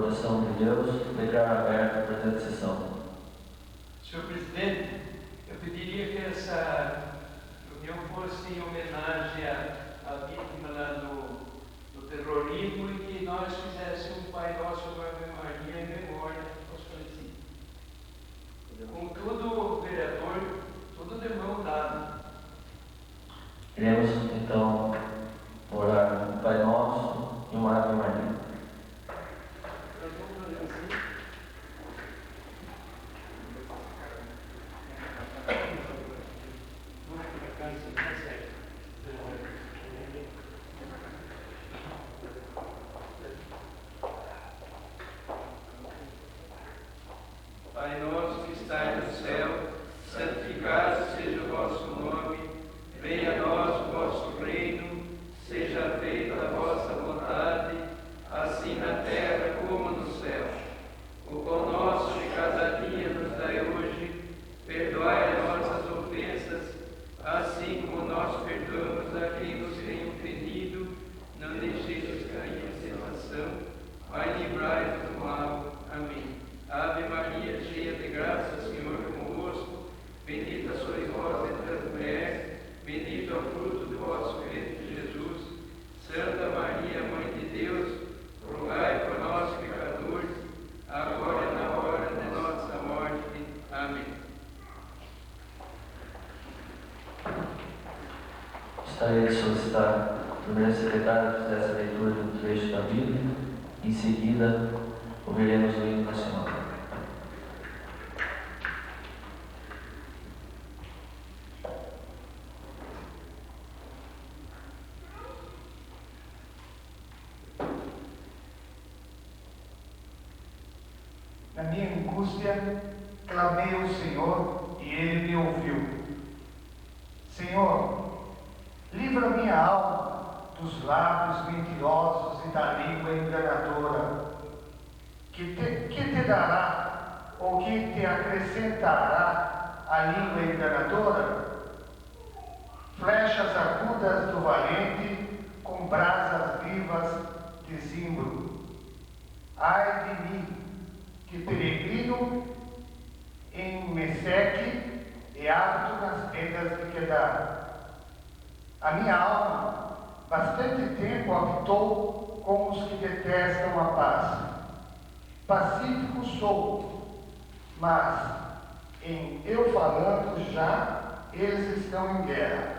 proteção de Deus, declaro aberta a presente sessão. Senhor presidente, eu pediria que essa reunião fosse em homenagem à vítima lá do terrorismo e que nós fizéssemos um Pai Nosso com a Ave Maria em memória aos falecidos. Contudo, vereador, tudo de mão dada. Iremos então orar um Pai Nosso e uma Ave Maria. Pai nosso que estais no céu, santificado seja o vosso nome, venha a nós o vosso reino, seja feita a vossa vontade, assim na terra como no céu. O pão nosso de cada dia nos dai hoje, perdoai as nossas ofensas, assim como nós perdoamos a quem nos tem ofendido, não deixeis cair em tentação, mas livrai-nos do mal. Amém. Ave Maria, cheia de graça, o Senhor é convosco, bendita sois vós entre as mulheres, bendito é o fruto do vosso ventre, Jesus. Santa Maria, Mãe de Deus, rogai por nós, pecadores, agora e na hora de nossa morte. Amém. Gostaria de solicitar o primeiro secretário que fizesse a leitura do trecho da Bíblia. Em seguida, ouviremos o hino nacional. Na minha angústia, clamei ao Senhor e Ele me ouviu. Senhor, livra minha alma dos lábios mentirosos e da língua enganadora. Que te dará ou que te acrescentará a língua enganadora? Flechas agudas do valente com brasas vivas de zimbro. Ai de mim, que peregrino em Meseque e habito nas tendas de Quedar. A minha alma bastante tempo habitou com os que detestam a paz. Pacífico sou, mas em eu falando já, eles estão em guerra.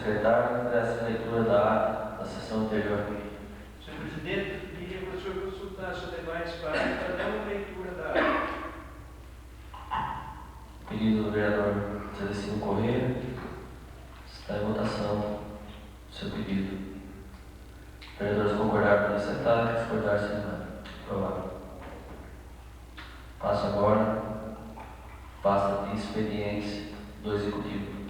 secretário fizesse a leitura da ata da sessão anterior. Senhor presidente, pediria para o senhor consultar as demais partes para dar uma leitura da ata. Pedido do vereador Celestino Corrêa. Está em votação o seu pedido. Vereadores concordaram para sentar, discordar se não. Aprovado. Passo agora pasta de expedientes do Executivo.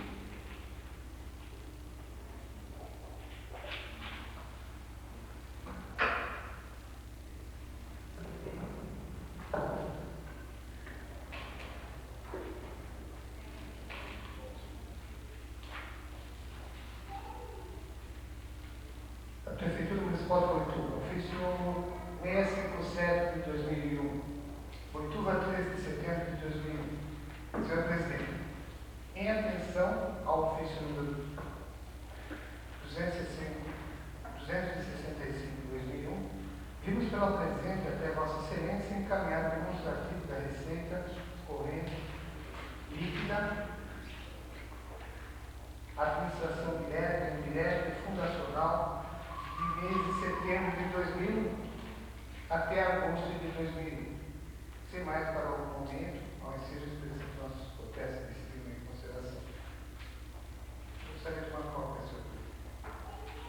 A Prefeitura Municipal de Boituva, ofício 657 de 2001, Boituva, 13 de setembro de 2001. Senhor Presidente, em atenção ao ofício número 265 de 2001, vimos pela presente até Vossa Excelência encaminhar o demonstrativo da receita corrente líquida, administração direta, indireta e fundacional de mês de setembro de 2000 até agosto de 2001. Sem mais para o momento, ao ensejo expressão dos nossos protestos desse tema em consideração. Gostaria de uma cópia, senhor presidente.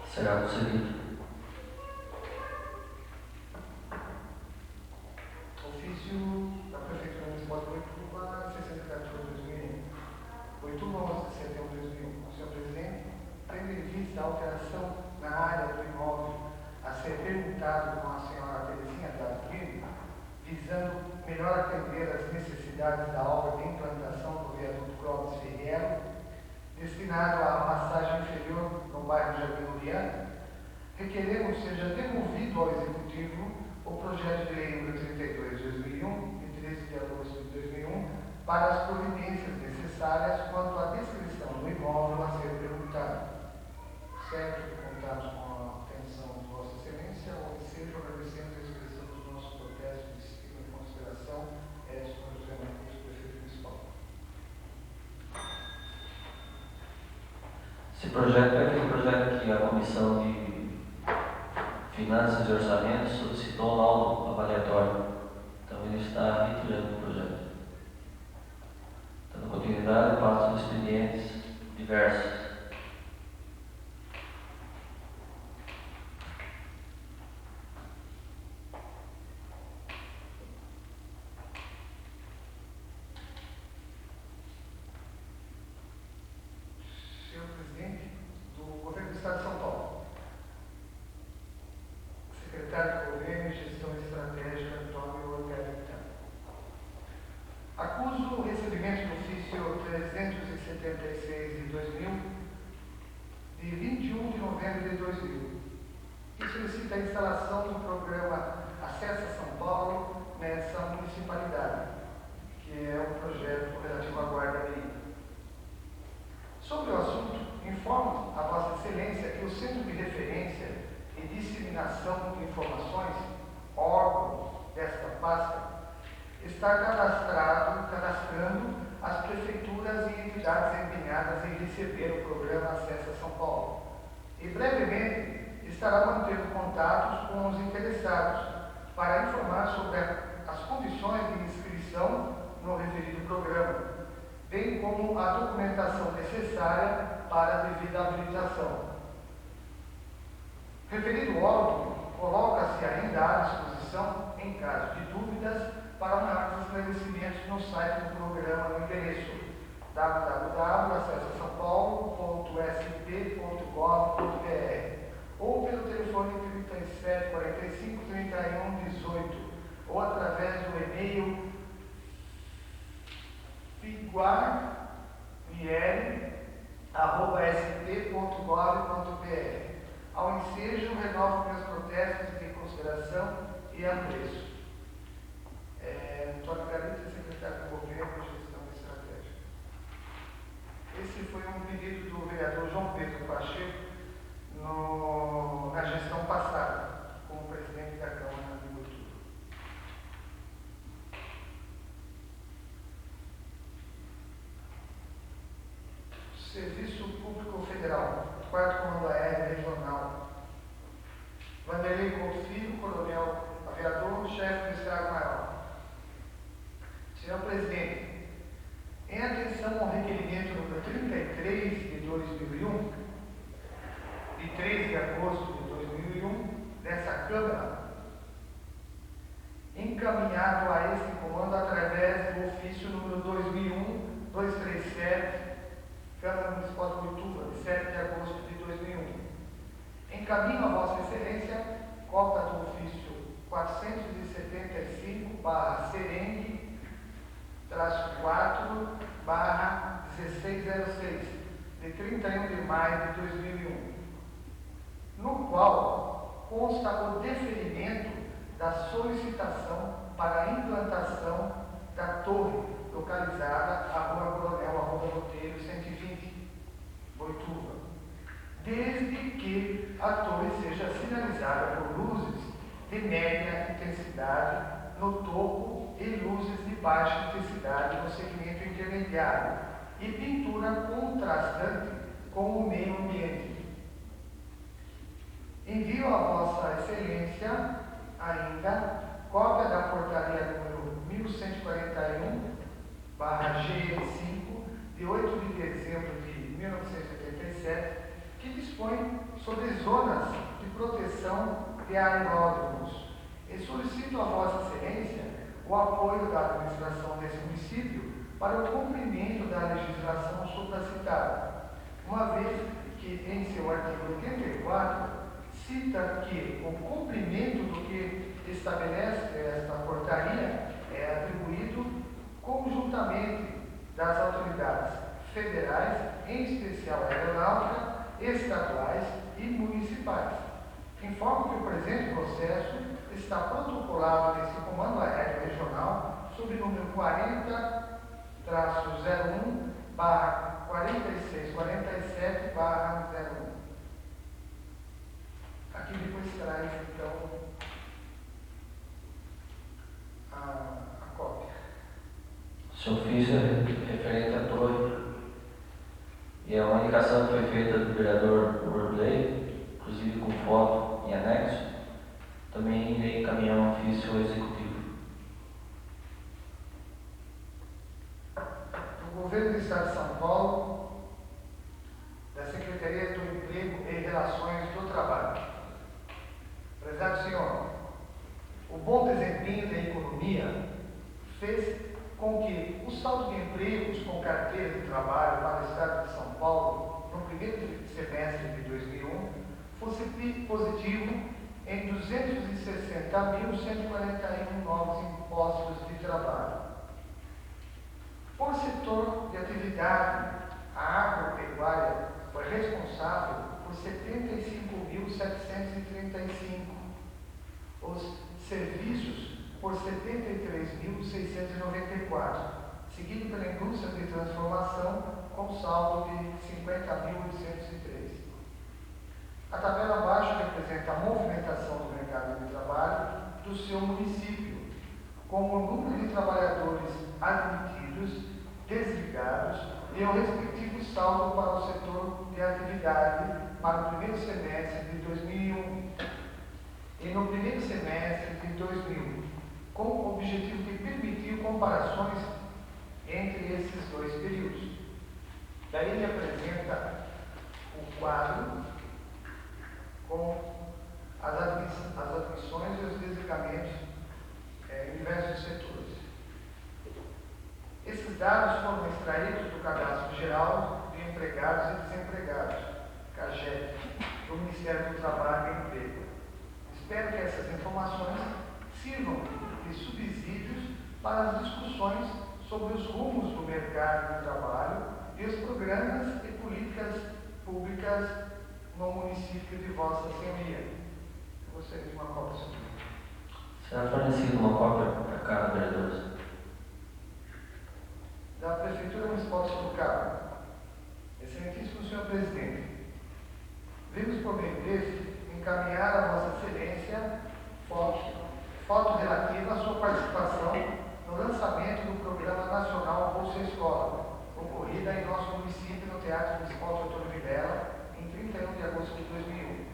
Será concedido. Ofício da Prefeitura Municipal de Boituva, 6014/2001. Boituva, 11 de setembro de 2001. Senhor Presidente, tendo em vista a alteração na área do imóvel a ser perguntado com a senhora Terezinha D'Arquino, visando melhor atender às necessidades da obra de implantação do viaduto Clóvis Ferreira, destinado à passagem inferior no bairro Jardim Oriana, requeremos seja devolvido ao Executivo o projeto de lei número 32 de 2001, de 13 de agosto de 2001, para as providências necessárias quanto à descrição do imóvel a ser perguntado. Certo que contamos com a atenção de Vossa Excelência, ou seja, agradecemos a expressão dos nossos protestos de estima e consideração, Sr. José Marcos, Prefeito Municipal. Esse projeto é aquele projeto que a Comissão de Finanças e Orçamento solicitou laudo avaliatório. Então ele está retirando o projeto. Dando continuidade, passo os expedientes diversos. Senhor Presidente do Governo do Estado de São Paulo, Secretário de Governo e Gestão Estratégica, Antônio Ortega. Acuso o recebimento do ofício 376 de 2000, de 21 de novembro de 2000, que solicita a instalação do programa Acessa São Paulo nessa municipalidade, que é um projeto relativo à Guarda Mirim. Sobre o assunto, informo a Vossa Excelência que o Centro de Referência e Disseminação de Informações, órgão desta pasta, está cadastrando as prefeituras e entidades empenhadas em receber o programa Acessa São Paulo. E brevemente estará mantendo contatos com os interessados para informar sobre as condições de inscrição no referido programa, bem como a documentação necessária para a devida habilitação. Referido órgão coloca-se ainda à disposição, em caso de dúvidas, para maiores esclarecimentos no site do programa no endereço www.acessasaopaulo.sp.gov.br ou pelo telefone 37 45 31 18 ou através do e-mail figuarvieri@sp.gov.br. Ao ensejo, renovo meus protestos de consideração e apreço. Antônio Galita, Secretário do Governo e Gestão Estratégica. Esse foi um pedido do vereador João Pedro Pacheco na gestão passada, como presidente da Câmara de Boituva. Serviço Público Federal. encaminhado a este comando através do ofício número 2001-237, Câmara Municipal de Boituva, de 7 de agosto de 2001. Encaminho a Vossa Excelência cópia do ofício 475-4-4-1606, de 31 de maio de 2001, no qual consta o deferimento da solicitação para a implantação da torre localizada à Rua Coronel Arruda Botelho, 120, Boituva, desde que a torre seja sinalizada por luzes de média intensidade no topo e luzes de baixa intensidade no segmento intermediário e pintura contrastante com o meio ambiente. Envio a Vossa Excelência ainda cópia da portaria número 1141/GE5, de 8 de dezembro de 1987, que dispõe sobre zonas de proteção de aeródromos, e solicito a Vossa Excelência o apoio da administração desse município para o cumprimento da legislação supracitada, uma vez que em seu artigo 84 cita que o cumprimento do que estabelece esta portaria é atribuído conjuntamente das autoridades federais, em especial aeronáutica, estaduais e municipais. Informo que o presente processo está protocolado nesse Comando Aéreo Regional sob número 40-01/4647/01. Aqui depois traz, então, a cópia. Esse ofício é referente à torre e a comunicação que foi feita do vereador Urblay, inclusive com foto em anexo, também irei encaminhar um ofício ao executivo. Do Governo do Estado de São Paulo, da Secretaria do Emprego e Relações do Trabalho. Prezado senhor, o bom desempenho da economia fez com que o saldo de empregos com carteira de trabalho para o Estado de São Paulo, no primeiro semestre de 2001, fosse positivo em 260.141 novos postos de trabalho. Por setor de atividade, a agropecuária foi responsável por 75.735, os serviços por 73.694, seguido pela indústria de transformação com saldo de 50.803. A tabela abaixo representa a movimentação do mercado de trabalho do seu município, com o número de trabalhadores admitidos, desligados e o respectivo saldo para o setor de atividade para o primeiro semestre de 2001 e no primeiro semestre de 2000, com o objetivo de permitir comparações entre esses dois períodos. Daí ele apresenta o quadro com as admissões e os desligamentos em diversos setores. Esses dados foram extraídos do Cadastro Geral de Empregados e Desempregados, CAGED, do Ministério do Trabalho e Emprego. Espero que essas informações sirvam de subsídios para as discussões sobre os rumos do mercado de trabalho e os programas e políticas públicas no município de Vossa Senhoria. Eu gostaria de uma cópia sobre isso. Será fornecida uma cópia para cada vereador? Da Prefeitura Municipal de Sorocaba. Excelentíssimo Senhor Presidente, vimos por meio deste encaminhar a Vossa Excelência foto relativa à sua participação no lançamento do Programa Nacional Bolsa Escola, ocorrida em nosso município no Teatro Municipal Doutor Vilela, em 31 de agosto de 2001.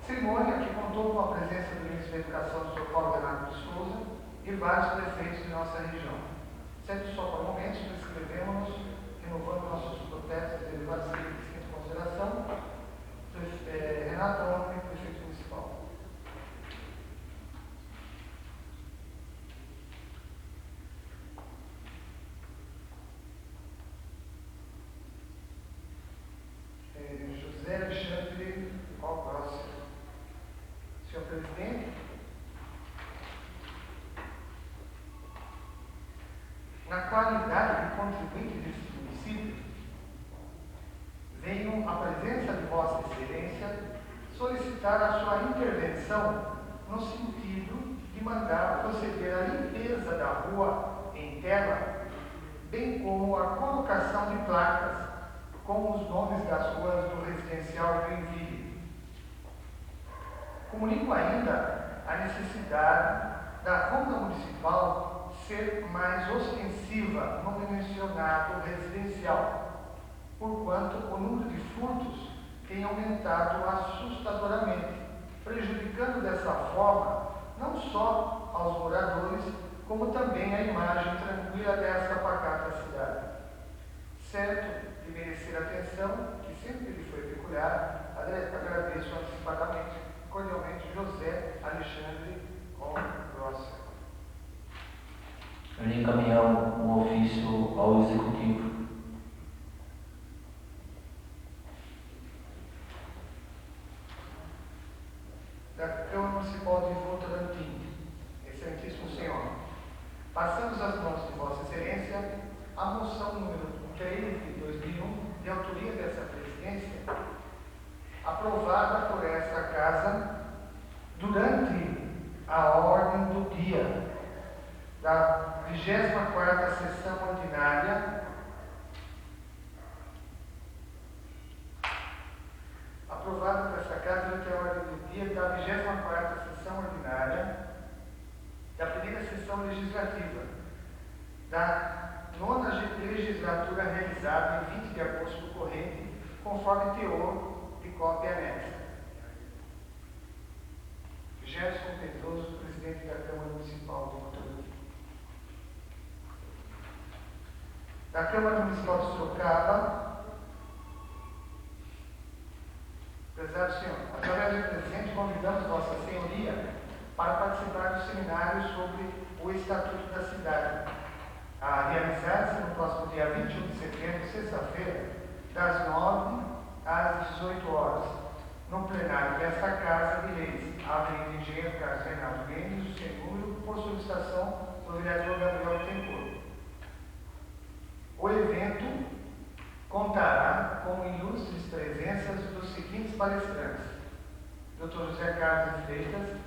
Cerimônia que contou com a presença do Ministro da Educação, Dr. Paulo Bernardo de Souza, e vários prefeitos de nossa região. Sendo só por momentos, prescrevemos, renovando nossos protestos de elevados níveis de consideração, Renato Homem, prefeito municipal. na qualidade de contribuinte deste município, venho à presença de Vossa Excelência solicitar a sua intervenção no sentido de mandar proceder à limpeza da rua em tela, bem como a colocação de placas com os nomes das ruas do residencial Joinville. Comunico ainda a necessidade da Ronda Municipal ser mais ostensiva no mencionado residencial, porquanto o número de furtos tem aumentado assustadoramente, prejudicando dessa forma não só aos moradores, como também a imagem tranquila desta pacata cidade. Certo de merecer atenção, que sempre lhe foi peculiar, agradeço antecipadamente, cordialmente, José Alexandre Rossi. Eu lhe encaminhar um ofício ao Executivo. Da Câmara Municipal de Votorantim, Excelentíssimo Senhor, passamos às mãos de Vossa Excelência a moção número 3 de 2001, de autoria dessa presidência, aprovada por esta Casa durante a ordem do dia da 24ª sessão ordinária, aprovada por esta Casa durante a ordem do dia da 24ª sessão ordinária da primeira sessão legislativa da 9ª legislatura realizada em 20 de agosto corrente, conforme teor de cópia anexa. Gerson Pedroso, presidente da Câmara Municipal de Votorantim. Da Câmara Municipal de Sorocaba, prezado senhor, através do presente, convidamos Vossa Senhoria para participar do seminário sobre o Estatuto da Cidade, a realizar-se no próximo dia 21 de setembro, sexta-feira, das 9 às 18 horas, no plenário desta Casa de Leis, Avenida Engenheiro Carlos Reinaldo Mendes, o seu número, por solicitação do vereador Gabriel Bittencourt. O evento contará com ilustres presenças dos seguintes palestrantes: Dr. José Carlos de Freitas,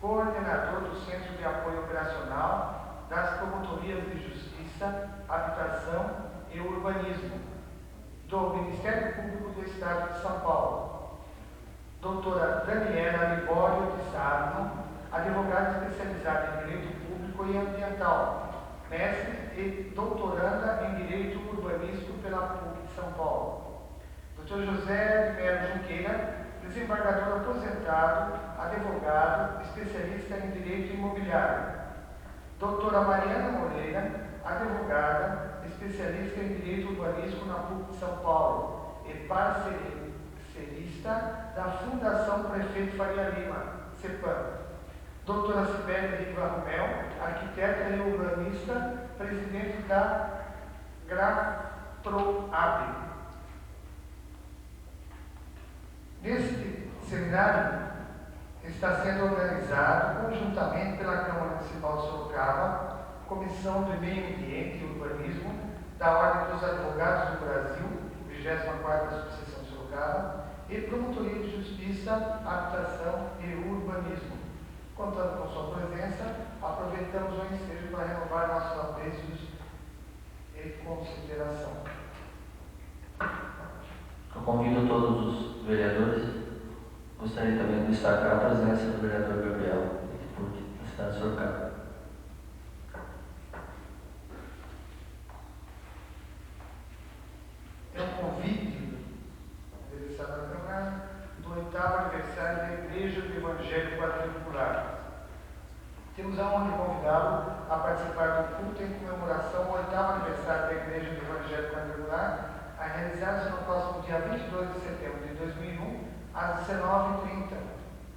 coordenador do Centro de Apoio Operacional das Promotorias de Justiça, Habitação e Urbanismo, do Ministério Público do Estado de São Paulo. Doutora Daniela Libório de Sarno, advogada especializada em Direito Público e Ambiental, mestre e doutoranda em Direito Urbanístico pela PUC de São Paulo. Dr. José de Melo Junqueira, desembargador aposentado, advogado, especialista em Direito Imobiliário. Doutora Mariana Moreira, advogada, especialista em Direito Urbanístico na PUC de São Paulo e parcerista da Fundação Prefeito Faria Lima, CEPAM. Doutora Sibeli Riva Romel, arquiteta e urbanista, presidente da GRAPROAB. Neste seminário está sendo organizado conjuntamente pela Câmara Municipal de Sorocaba, Comissão de Meio Ambiente e Urbanismo da Ordem dos Advogados do Brasil, 24ª Subseção de Sorocaba, e Promotoria de Justiça, Habitação e Urbanismo. Contando com sua presença, aproveitamos o ensejo para renovar nossos apreços e consideração. Eu convido todos os vereadores. Gostaria também de destacar a presença do vereador Gabriel, da cidade de Sorocaba. É um convite do 8º aniversário da Igreja do Evangelho Quadrangular. Temos a honra de convidá-lo a participar do culto em comemoração ao 8º aniversário da Igreja do Evangelho Quadrangular, a realizar-se no próximo dia 22 de setembro de 2001, às 19h30,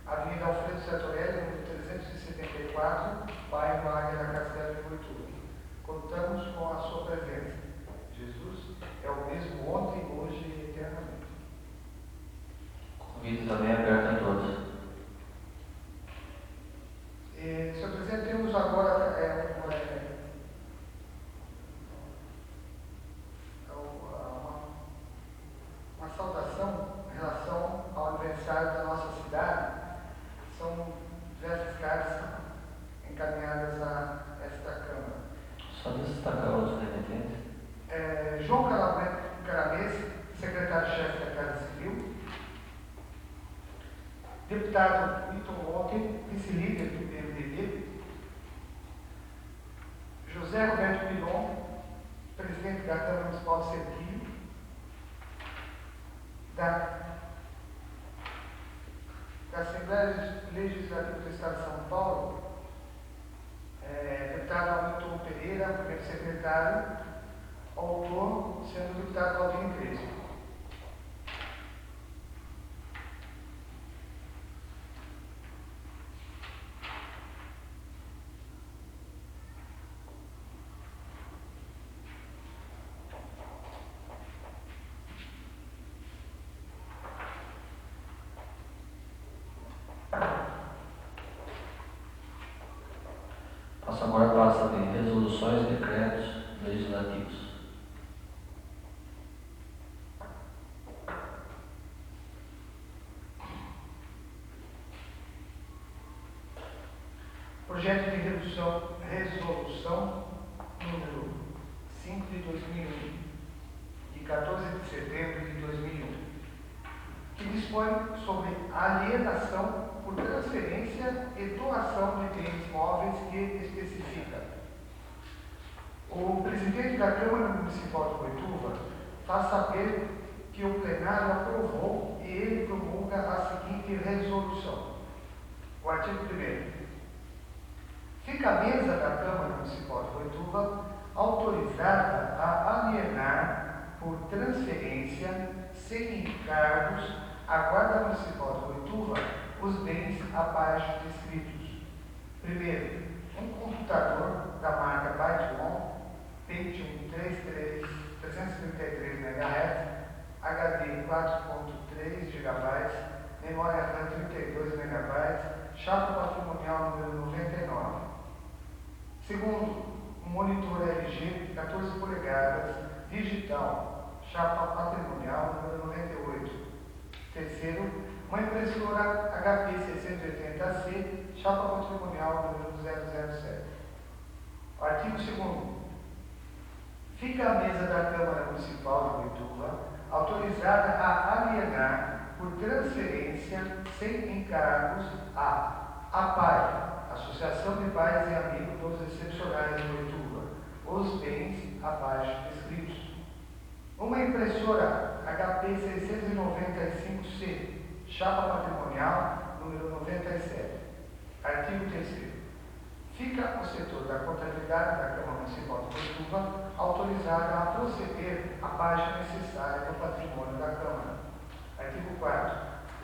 Avenida Alfredo Sertorelli, número 374, bairro Águia da Castelo de Boituva. Contamos com a sua presença. Jesus é o mesmo ontem, hoje e eternamente. O convite também é aberto a todos. Senhor Presidente, temos agora destacar outros remetentes. João Caramês, secretário-chefe da Casa Civil. Deputado Vitor Walker, vice-líder do PMDB. José Roberto Pilon, presidente da Câmara Municipal de Serquilho. Da Assembleia Legislativa do Estado de São Paulo, deputado Hamilton Pereira, primeiro secretário, autor sendo o deputado Claudinho Crespo. Passo agora para a pasta de resoluções e decretos legislativos. Projeto de resolução número 5 de 2001, de 14 de setembro de 2001, que dispõe sobre alienação por transferência e doação de bens móveis que especifica. O presidente da Câmara Municipal de Boituva faz saber que o plenário aprovou e ele promulga a seguinte resolução. O artigo 1º. Fica a mesa da Câmara Municipal de Boituva autorizada a alienar por transferência, sem encargos, à Guarda Municipal de Boituva os bens abaixo descritos. Primeiro, um computador da marca Byteon, Pentium 333 MHz, HD 4.3 GB, memória RAM 32 MB, chapa patrimonial número 99. Segundo, um monitor LG 14 polegadas, digital, chapa patrimonial número 98. Terceiro, uma impressora HP 680C, chapa patrimonial número 007. Artigo 2º. Fica a mesa da Câmara Municipal de Boituva autorizada a alienar por transferência, sem encargos, a APAI, Associação de Pais e Amigos dos Excepcionais de Boituva, os bens abaixo descritos. Uma impressora HP 695C, chapa patrimonial número 97. Artigo 3º. Fica o setor da contabilidade da Câmara Municipal de Boituva autorizada a proceder à baixa necessária do patrimônio da Câmara. Artigo 4º.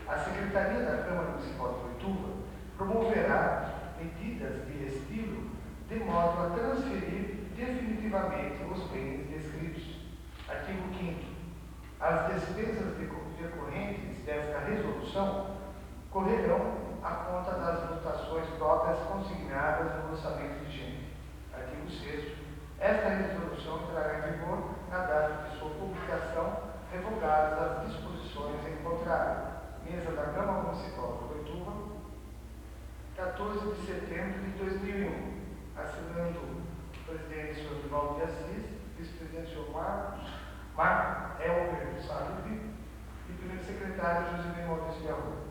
A Secretaria da Câmara Municipal de Boituva promoverá medidas de estilo de modo a transferir definitivamente os bens descritos. Artigo 5º. As despesas decorrentes desta resolução correrão à conta das dotações próprias consignadas no orçamento vigente. Artigo 6º. Esta resolução entrará em vigor na data de sua publicação, revogadas as disposições em contrário. Mesa da Câmara Municipal de Boituva, 14 de setembro de 2001. Assinando o presidente Sr. Rivaldo de Assis, vice-presidente Sr. Marco Elber Salubi e primeiro secretário José Maurício de Arruda.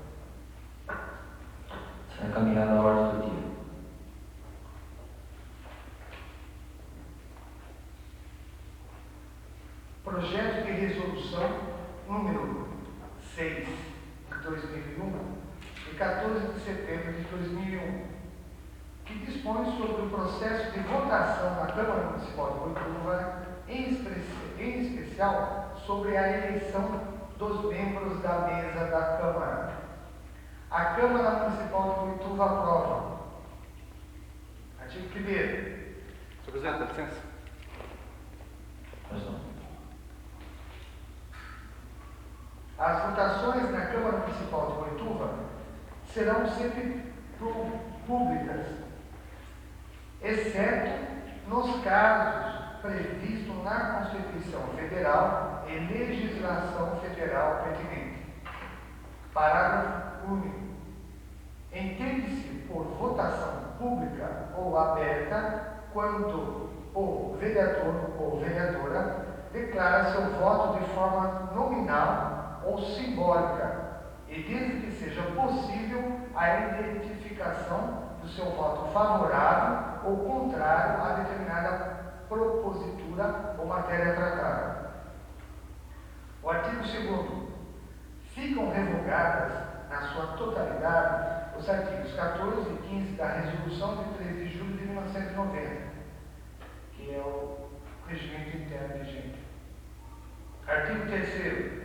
Será encaminhada a ordem do dia. Projeto de resolução número 6 de 2001, de 14 de setembro de 2001, que dispõe sobre o processo de votação na Câmara Municipal de Boituva, em especial sobre a eleição dos membros da mesa da Câmara. A Câmara Municipal de Boituva aprova. Artigo 1º. Senhor Presidente, dá licença. Pois não. As votações na Câmara Municipal de Boituva serão sempre públicas, exceto nos casos previstos na Constituição Federal e legislação federal pertinente. Parágrafo único. Entende-se por votação pública ou aberta quando o vereador ou vereadora declara seu voto de forma nominal ou simbólica, e desde que seja possível a identificação do seu voto favorável ou contrário a determinada propositura ou matéria tratada. O artigo 2º. Ficam revogadas, na sua totalidade, os artigos 14 e 15 da Resolução de 3 de julho de 1990, que é o regimento interno vigente. Artigo 3º.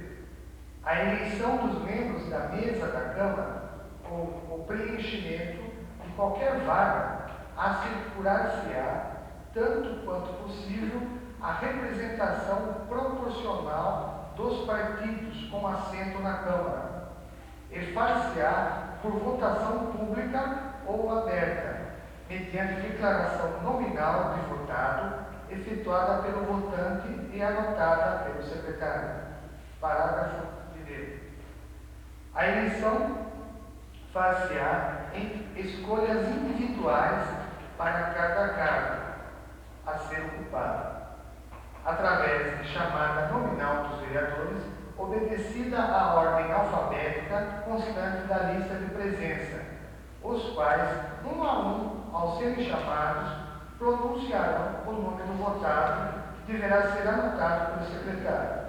A eleição dos membros da mesa da Câmara ou o preenchimento de qualquer vaga assegurar-se-á, tanto quanto possível, a representação proporcional dos partidos com assento na Câmara, e far-se-á por votação pública ou aberta, mediante declaração nominal de votado, efetuada pelo votante e anotada pelo secretário. Parágrafo 1º. A eleição far-se-á em escolhas individuais para cada cargo a ser ocupado, através de chamada nominal dos vereadores, obedecida à ordem alfabética constante da lista de presença, os quais, um a um, ao serem chamados, pronunciarão o nome do votado, que deverá ser anotado pelo secretário.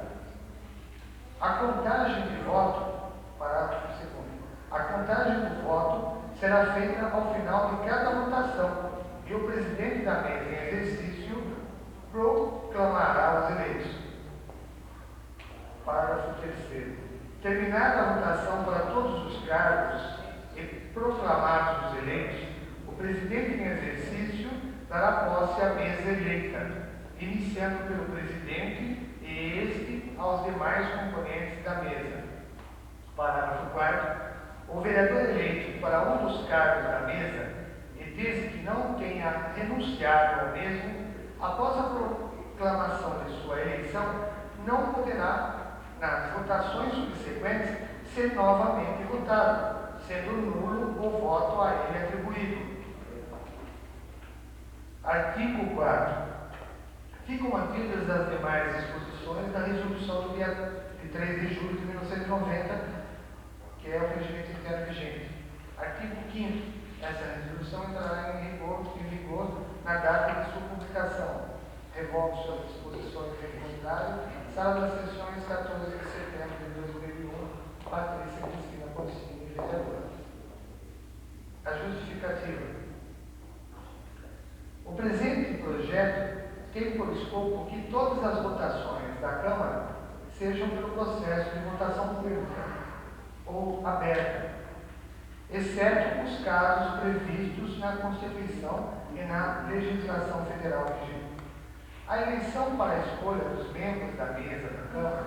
A contagem de voto, parágrafo 2º, a contagem do voto será feita ao final de cada votação, e o presidente da mesa em exercício proclamará os eleitos. Parágrafo 3º. Terminada a votação para todos os cargos e proclamados os eleitos, o presidente em exercício dará posse à mesa eleita, iniciando pelo presidente e este aos demais componentes da mesa. Parágrafo 4º. O vereador eleito para um dos cargos da mesa, e desde que não tenha renunciado ao mesmo, após a proclamação de sua eleição, não poderá, nas votações subsequentes, ser novamente votado, sendo nulo o voto a ele atribuído. Artigo 4º. Ficam mantidas as demais disposições da resolução do dia de 3 de julho de 1990, que é o regimento interno vigente. Artigo 5º. Essa resolução entrará em vigor na data de sua publicação. Revogo suas disposições em contrário. Sala das sessões, 14 de setembro de 2001, Patrícia Cristina Porcini, vereadora. A justificativa. O presente projeto tem por escopo que todas as votações da Câmara sejam pelo processo de votação pública ou aberta, exceto os casos previstos na Constituição e na legislação federal vigente. A eleição para a escolha dos membros da mesa da Câmara,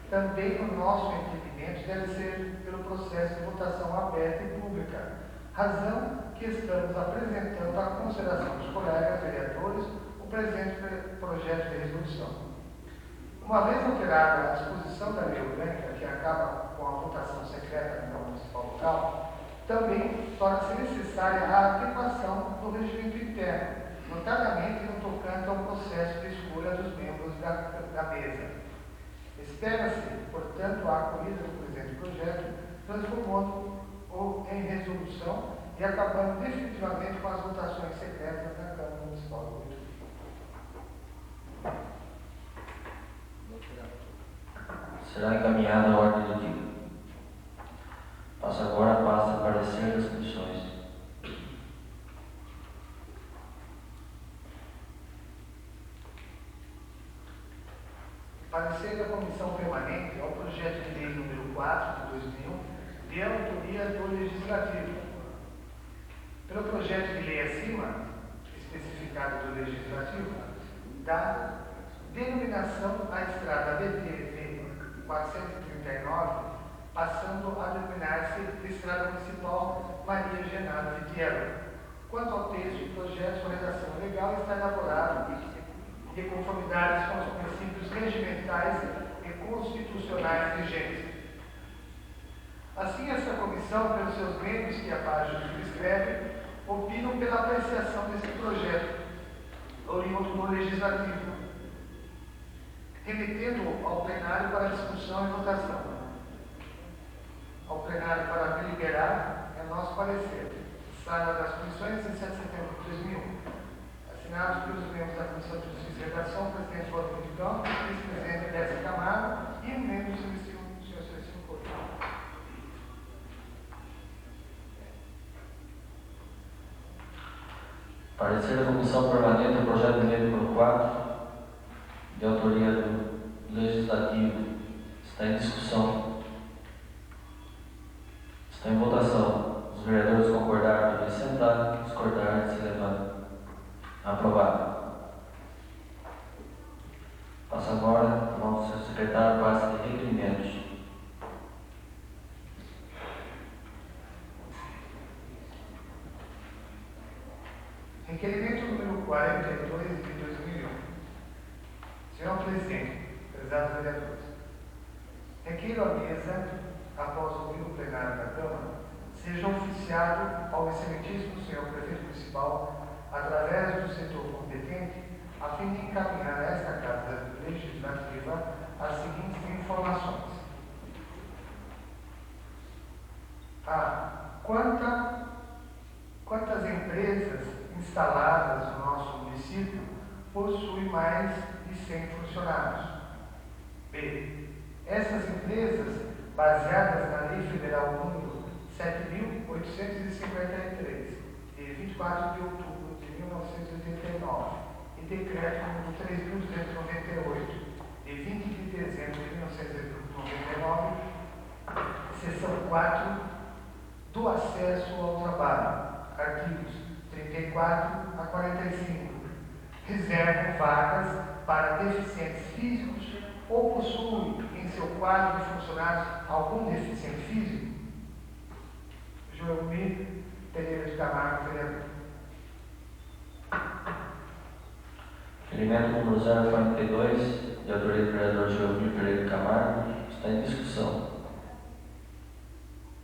também no nosso entendimento, deve ser pelo processo de votação aberta e pública, razão que estamos apresentando à consideração dos colegas vereadores o presente projeto de resolução. Uma vez alterada a disposição da lei orgânica, que acaba com a votação secreta na Câmara Municipal local, também torna-se necessária a adequação do regimento interno, notadamente no tocante ao processo de escolha dos membros da mesa. Espera-se, portanto, a acolhida do presente projeto, transformando-o em resolução e acabando definitivamente com as votações secretas na Câmara Municipal do Boituva. Será encaminhada a ordem do dia. Passo agora a pasta de parecer das comissões. Parecer da Comissão Permanente ao projeto de lei número 4 de 2001, de autoria do Legislativo. Pelo projeto de lei acima, especificado do Legislativo, da denominação à estrada BT 439, passando a denominar-se Estrada Municipal Maria Genaro Vitiello. Quanto ao texto, o projeto de redação legal está elaborado de conformidade com os princípios regimentais e constitucionais vigentes. Assim, essa comissão, pelos seus membros que abaixo subscrevem, opinam pela apreciação desse projeto, oriundo do Legislativo, remetendo ao plenário para discussão e votação. Ao plenário para deliberar é nosso parecer. Sala das Comissões, 17 de setembro de 2001. Assinados pelos membros da Comissão de Justiça e Redação, presidente Rodrigo de Campos, vice-presidente Décio Camargo e um membro do Senhor Celestino Couto. Parecer da Comissão Permanente do Projeto de Lei número 4, de autoria do Legislativo, está em discussão. Está em votação. Os vereadores concordaram devem sentar, discordaram de se levantar. Aprovado. Passa agora ao nosso secretário para de requerimentos. Requerimento número 42 de 2001. Senhor Presidente, prezados vereadores, requeiro à mesa, após ouvir o plenário da Câmara, seja oficiado ao excelentíssimo senhor prefeito municipal, através do setor competente, a fim de encaminhar a esta Casa Legislativa as seguintes informações. Quantas empresas instaladas no nosso município possuem mais de 100 funcionários? B. Essas empresas, baseadas na Lei Federal número 7.853, de 24 de outubro de 1989, e Decreto número 3.298, de 20 de dezembro de 1999, seção 4, do acesso ao trabalho, artigos 34 a 45, reservam vagas para deficientes físicos ou possuem em seu quadro de funcionários algum deficiente físico? Joelmir Pereira de Camargo, vereador. Requerimento número 042, de autoria do vereador Joelmir Pereira de Camargo, está em discussão.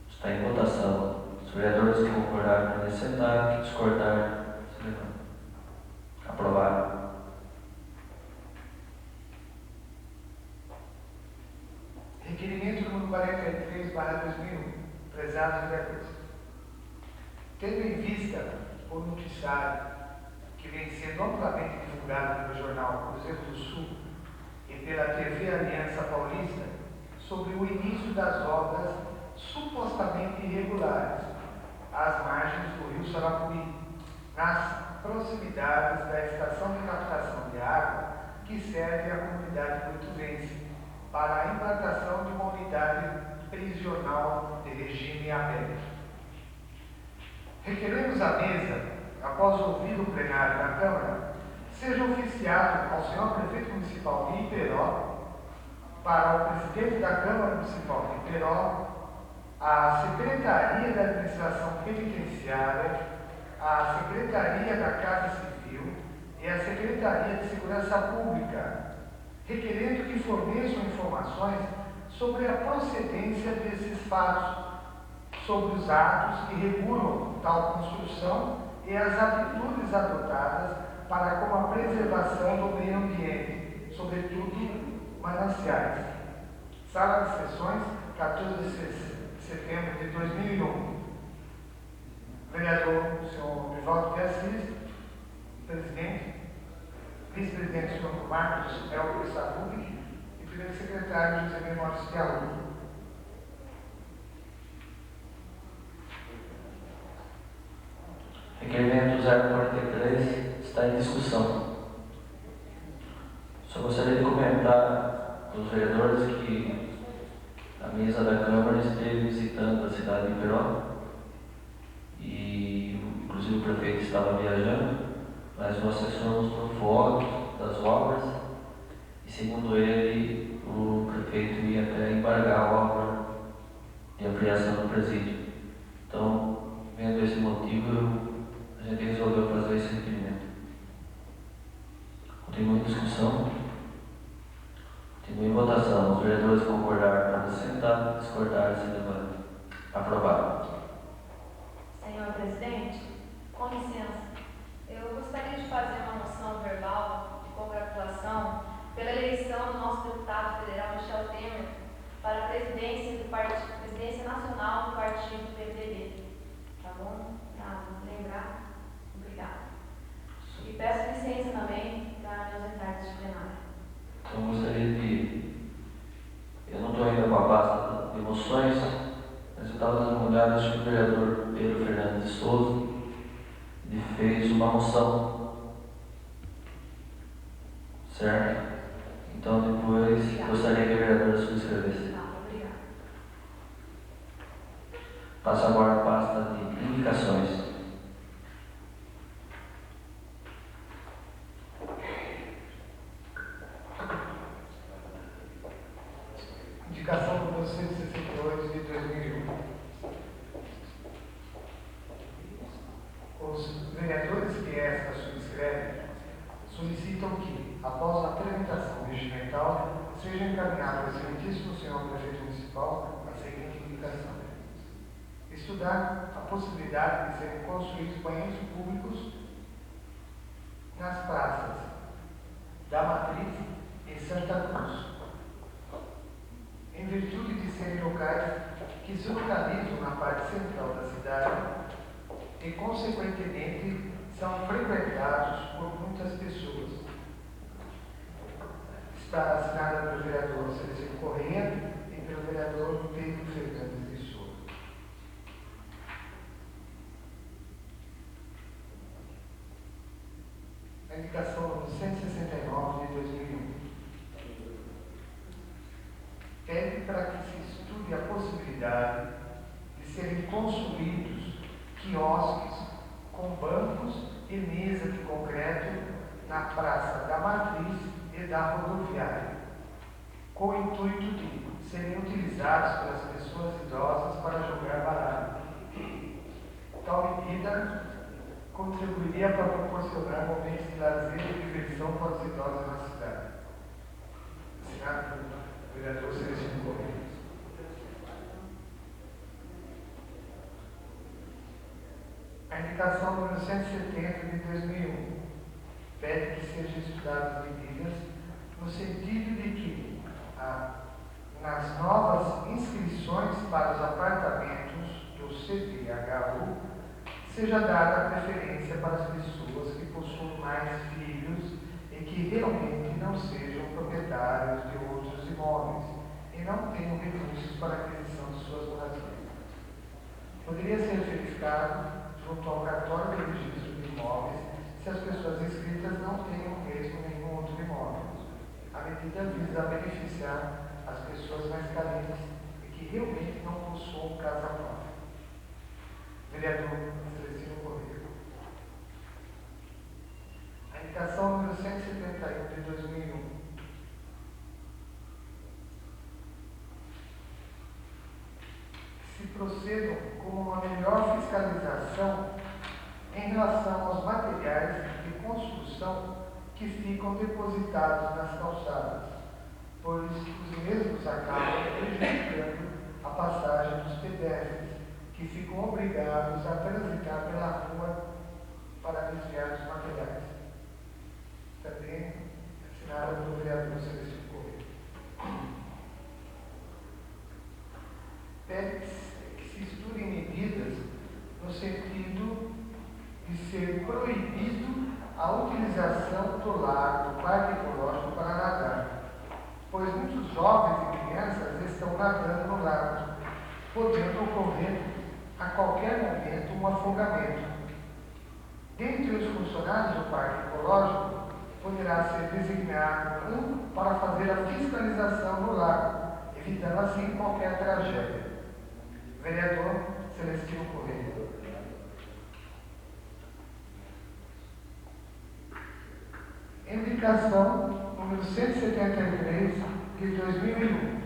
Está em votação. Os vereadores que concordaram devem sentar, que discordaram se levantar. Aprovado. Requerimento número 43/2001, prezados vereadores. Tendo em vista o noticiário que vem sendo amplamente divulgado pelo jornal Cruzeiro do Sul e pela TV Aliança Paulista sobre o início das obras supostamente irregulares às margens do rio Sarapuí, nas proximidades da estação de captação de água que serve à comunidade boituvense para a implantação de uma unidade prisional de regime aberto. Requeremos à mesa, após ouvir o plenário da Câmara, seja oficiado ao senhor prefeito municipal de Iperó, para o presidente da Câmara Municipal de Iperó, a Secretaria da Administração Penitenciária, a Secretaria da Casa Civil e a Secretaria de Segurança Pública, requerendo que forneçam informações sobre a procedência desses fatos, sobre os atos que regulam tal construção e as atitudes adotadas para com a preservação do meio ambiente, sobretudo mananciais. Sala de Sessões, 14 de setembro de 2001. Vereador, o senhor Vivaldo de Assis, presidente, vice-presidente, o senhor Marcos Elber Sabuc e primeiro secretário, José Menores Piaú. Requerimento 043 está em discussão. Só gostaria de comentar aos vereadores que a mesa da Câmara esteve visitando a cidade de Iperó e, inclusive, o prefeito estava viajando, mas nós assessoramos por foto das obras e, segundo ele, o prefeito ia até embargar a obra de ampliação do presídio. Então, vendo esse motivo, a gente resolveu fazer esse requerimento. Continua em discussão. Continua em votação. Os vereadores concordaram para sentar, discordaram se levantar. Aprovado. Senhor presidente, com licença, eu gostaria de fazer uma moção verbal presidência nacional do partido PMDB. Tá bom? Para lembrar. Obrigada. E peço licença também para me ausentar deste plenário. Então, eu gostaria de... Eu não estou ainda com a pasta de moções, mas eu estava dando uma olhada, acho que o vereador Pedro Fernandes de Souza ele fez uma moção, certo? Então, depois, gostaria que a vereadora subscrevesse. Tá, obrigada. Passo agora a pasta de indicações. Indicação número 168 de 2001. Os vereadores que esta subscrevem solicitam que, após a tramitação regimental, seja encaminhado ao excelentíssimo senhor prefeito municipal a seguinte indicação: estudar a possibilidade de serem construídos banheiros públicos nas praças da Matriz e Santa Cruz, em virtude de serem locais que se localizam na parte central da cidade e, consequentemente, são frequentados por muitas pessoas. Está assinada pelo vereador Celestino Corrêa e pelo vereador Pedro Fernandes de Souza. A indicação número 169 de 2001. Pede para que se estude a possibilidade de serem construídos quiosques com bancos e mesa de concreto na Praça da Matriz e da Rodoviária, com o intuito de serem utilizados pelas pessoas idosas para jogar baralho. Tal medida contribuiria para proporcionar momentos de lazer e diversão para os idosos na cidade. Assinado pelo vereador Celestino Corrêa. A indicação número 170 de 2001 pede que sejam estudadas medidas no sentido de que, nas novas inscrições para os apartamentos do CDHU, seja dada preferência para as pessoas que possuem mais filhos e que realmente não sejam proprietários de outros imóveis e não tenham recursos para a aquisição de suas moradias. Poderia ser verificado junto ao cartório de registro de imóveis se as pessoas inscritas não tenham mesmo nenhum outro imóvel. A medida visa beneficiar as pessoas mais carentes e que realmente não possuam casa própria. Vereador Celestino Corrêa. A indicação número 171 de 2001. Se procedam com uma melhor fiscalização em relação aos materiais de construção que ficam depositados nas calçadas, pois os mesmos acabam prejudicando a passagem dos pedestres, que ficam obrigados a transitar pela rua para desviar os materiais. Também assinada pelo vereador Celestino Corrêa. Pede que se estudem medidas no sentido de ser proibido a utilização do lago, do parque ecológico para nadar, pois muitos jovens e crianças estão nadando no lago, podendo ocorrer a qualquer momento um afogamento. Dentre os funcionários do parque ecológico, poderá ser designado um para fazer a fiscalização do lago, evitando assim qualquer tragédia. Vereador Celestino Corrêa. Indicação número 173 de 2001.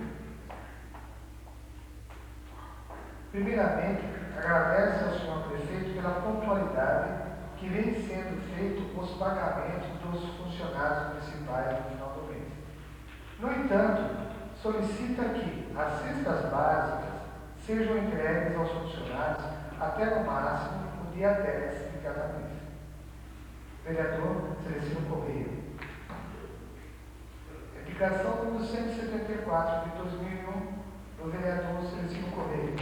Primeiramente, agradece ao senhor prefeito pela pontualidade que vem sendo feito os pagamentos dos funcionários municipais no final do mês. No entanto, solicita que as cestas básicas sejam entregues aos funcionários até no máximo o dia 10 de cada mês. Vereador Celestino Corrêa. Indicação número 174 de 2001 do vereador Celestino Correia.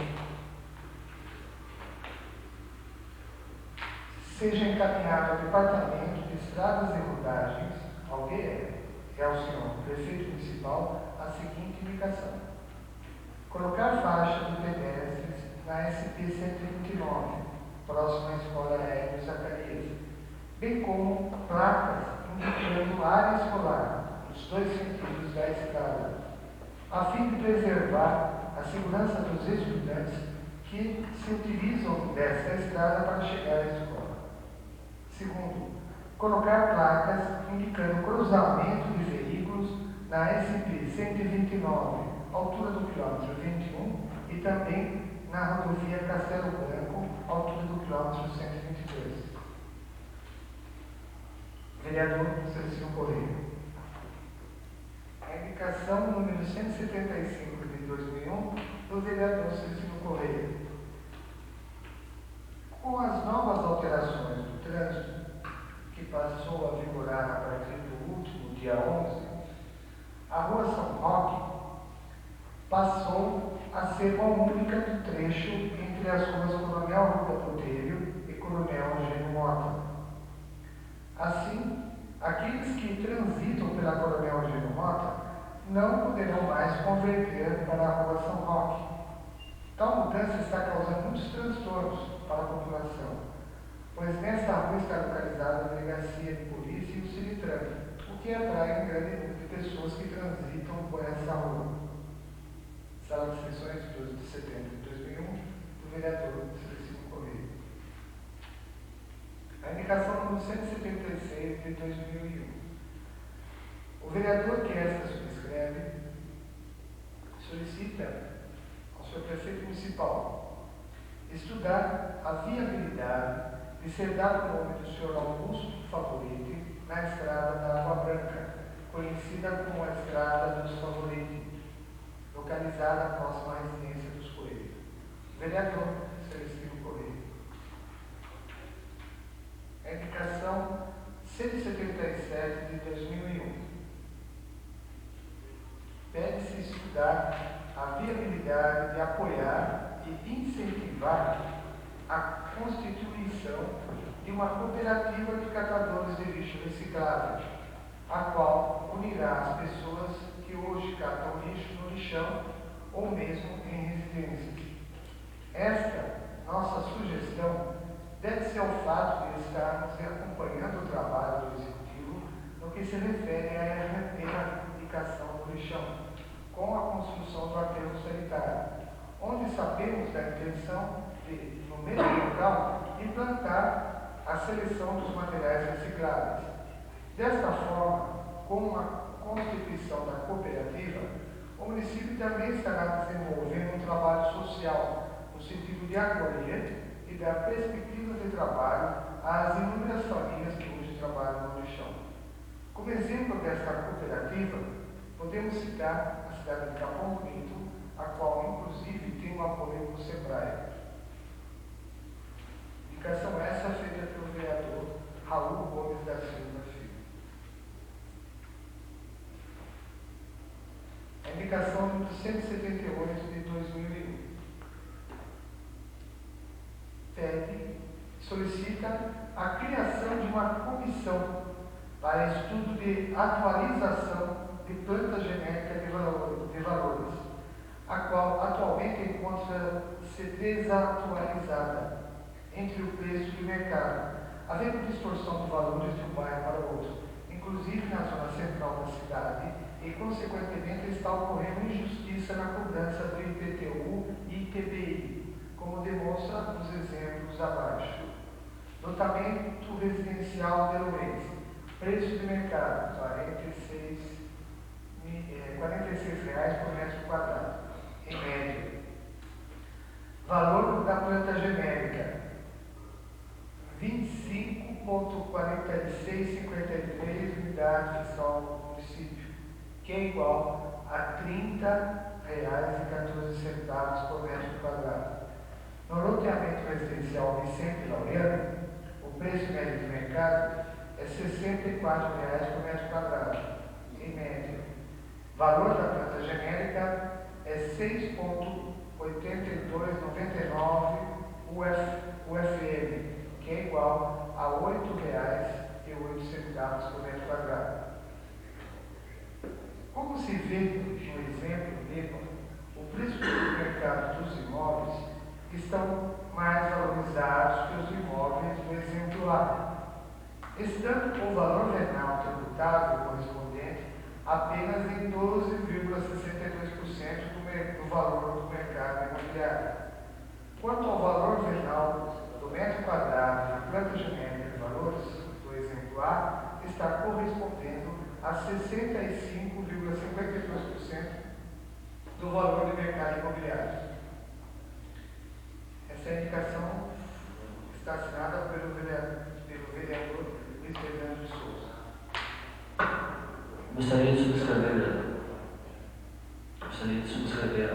Seja encaminhado ao Departamento de Estradas e Rodagens, ao DR, e ao senhor prefeito municipal, a seguinte indicação: colocar faixa de pedestres na SP-129, próxima à Escola Aéreo Zacarias, bem como placas indicando área escolar, nos dois sentidos da estrada, a fim de preservar a segurança dos estudantes que se utilizam desta estrada para chegar à escola. Segundo, colocar placas indicando cruzamento de veículos na SP-129, altura do quilômetro 21, e também na rodovia Castelo Branco, altura do quilômetro 122. Vereador Celestino Correia. A indicação número 175 de 2001 do vereador Celestino Correia. Com as novas alterações do trânsito, que passou a vigorar a partir do último dia 11, a Rua São Roque passou a ser uma única do trecho entre as ruas Coronel Ruda Botelho e Coronel Eugênio Mota. Assim, aqueles que transitam pela Coronel Eugênio Mota não poderão mais converter para a Rua São Roque. Tal mudança está causando muitos transtornos para a população, pois nesta rua está localizada a delegacia de polícia e o Cinetran, o que atrai um grande número de pessoas que transitam por essa rua. Sala de sessões, 12 de setembro de 2001, do vereador Celestino Correia. A indicação número 176 de 2001. O vereador que esta subscreve solicita ao seu prefeito municipal estudar a viabilidade de ser dado o nome do senhor Augusto Favoriti na estrada da Água Branca, conhecida como a Estrada dos Favoriti, localizada próxima à residência dos Coelhos. Vereador Celestino Correia. A indicação 177 de 2001. Pede-se estudar a viabilidade de apoiar e incentivar a constituição de uma cooperativa de catadores de lixo reciclável, a qual unirá as pessoas que hoje catam lixo no lixão ou mesmo em residências. Esta nossa sugestão deve-se ao fato de estarmos acompanhando o trabalho do Executivo no que se refere à erradicação do lixão, com a construção do aterro sanitário, onde sabemos da intenção de, no mesmo local, implantar a seleção dos materiais recicláveis. Desta forma, com a constituição da cooperativa, o município também estará desenvolvendo um trabalho social, no sentido de acolher e dar perspectivas de trabalho às inúmeras famílias que hoje trabalham no lixão. Como exemplo desta cooperativa, podemos citar a cidade de Capão Bonito, a qual inclusive tem um apoio do SEBRAE. Indicação essa feita pelo vereador Raul Gomes da Silva Filho. A indicação número 178 de 2001. Solicita a criação de uma comissão para estudo de atualização de planta genérica de valores, a qual atualmente encontra-se desatualizada entre o preço de mercado, havendo distorção de valores de um bairro para o outro, inclusive na zona central da cidade, e consequentemente está ocorrendo injustiça na cobrança do IPTU e IPBI, como demonstra os exemplos abaixo. Lotamento residencial de Lourenço. Preço de mercado, R$46 por metro quadrado, em média. Valor da planta genérica, R$25,4653 unidade fiscal do município, que é igual a R$30,14 por metro quadrado. No loteamento residencial Vicente Laureano, o preço médio de mercado é R$64 por metro quadrado, em média. Valor da planta genérica, é 6,8299 UFM, que é igual a R$ 8,08 por metro quadrado. Como se vê no exemplo, o preço do mercado dos imóveis estão mais valorizados que os imóveis do exemplo A, estando o valor venal tributável correspondente apenas em 12,62% do valor do mercado imobiliário. Quanto ao valor venal do metro quadrado na planta genérica de valores do exemplo A, está correspondendo a 65,52% do valor do mercado imobiliário. Essa indicação está assinada pelo vereador Luiz Fernando de Souza. Gostaria de subscrever, vereador. Gostaria de subscrever.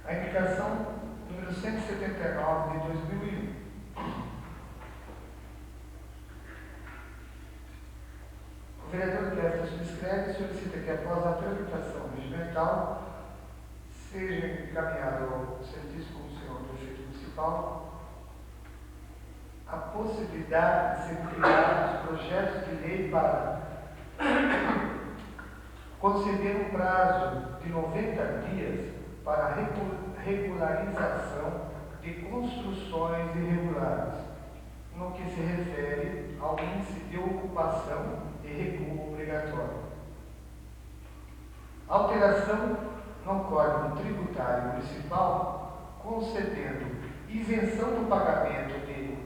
A indicação número 179 de 2001. O vereador Kester subscreve e solicita que, após a tramitação regimental, seja encaminhado ao Serviço como senhor prefeito municipal a possibilidade de ser criados projetos de lei para conceder um prazo de 90 dias para a regularização de construções irregulares, no que se refere ao índice de ocupação e recuo obrigatório. Alteração no Código Tributário Municipal, concedendo isenção do pagamento de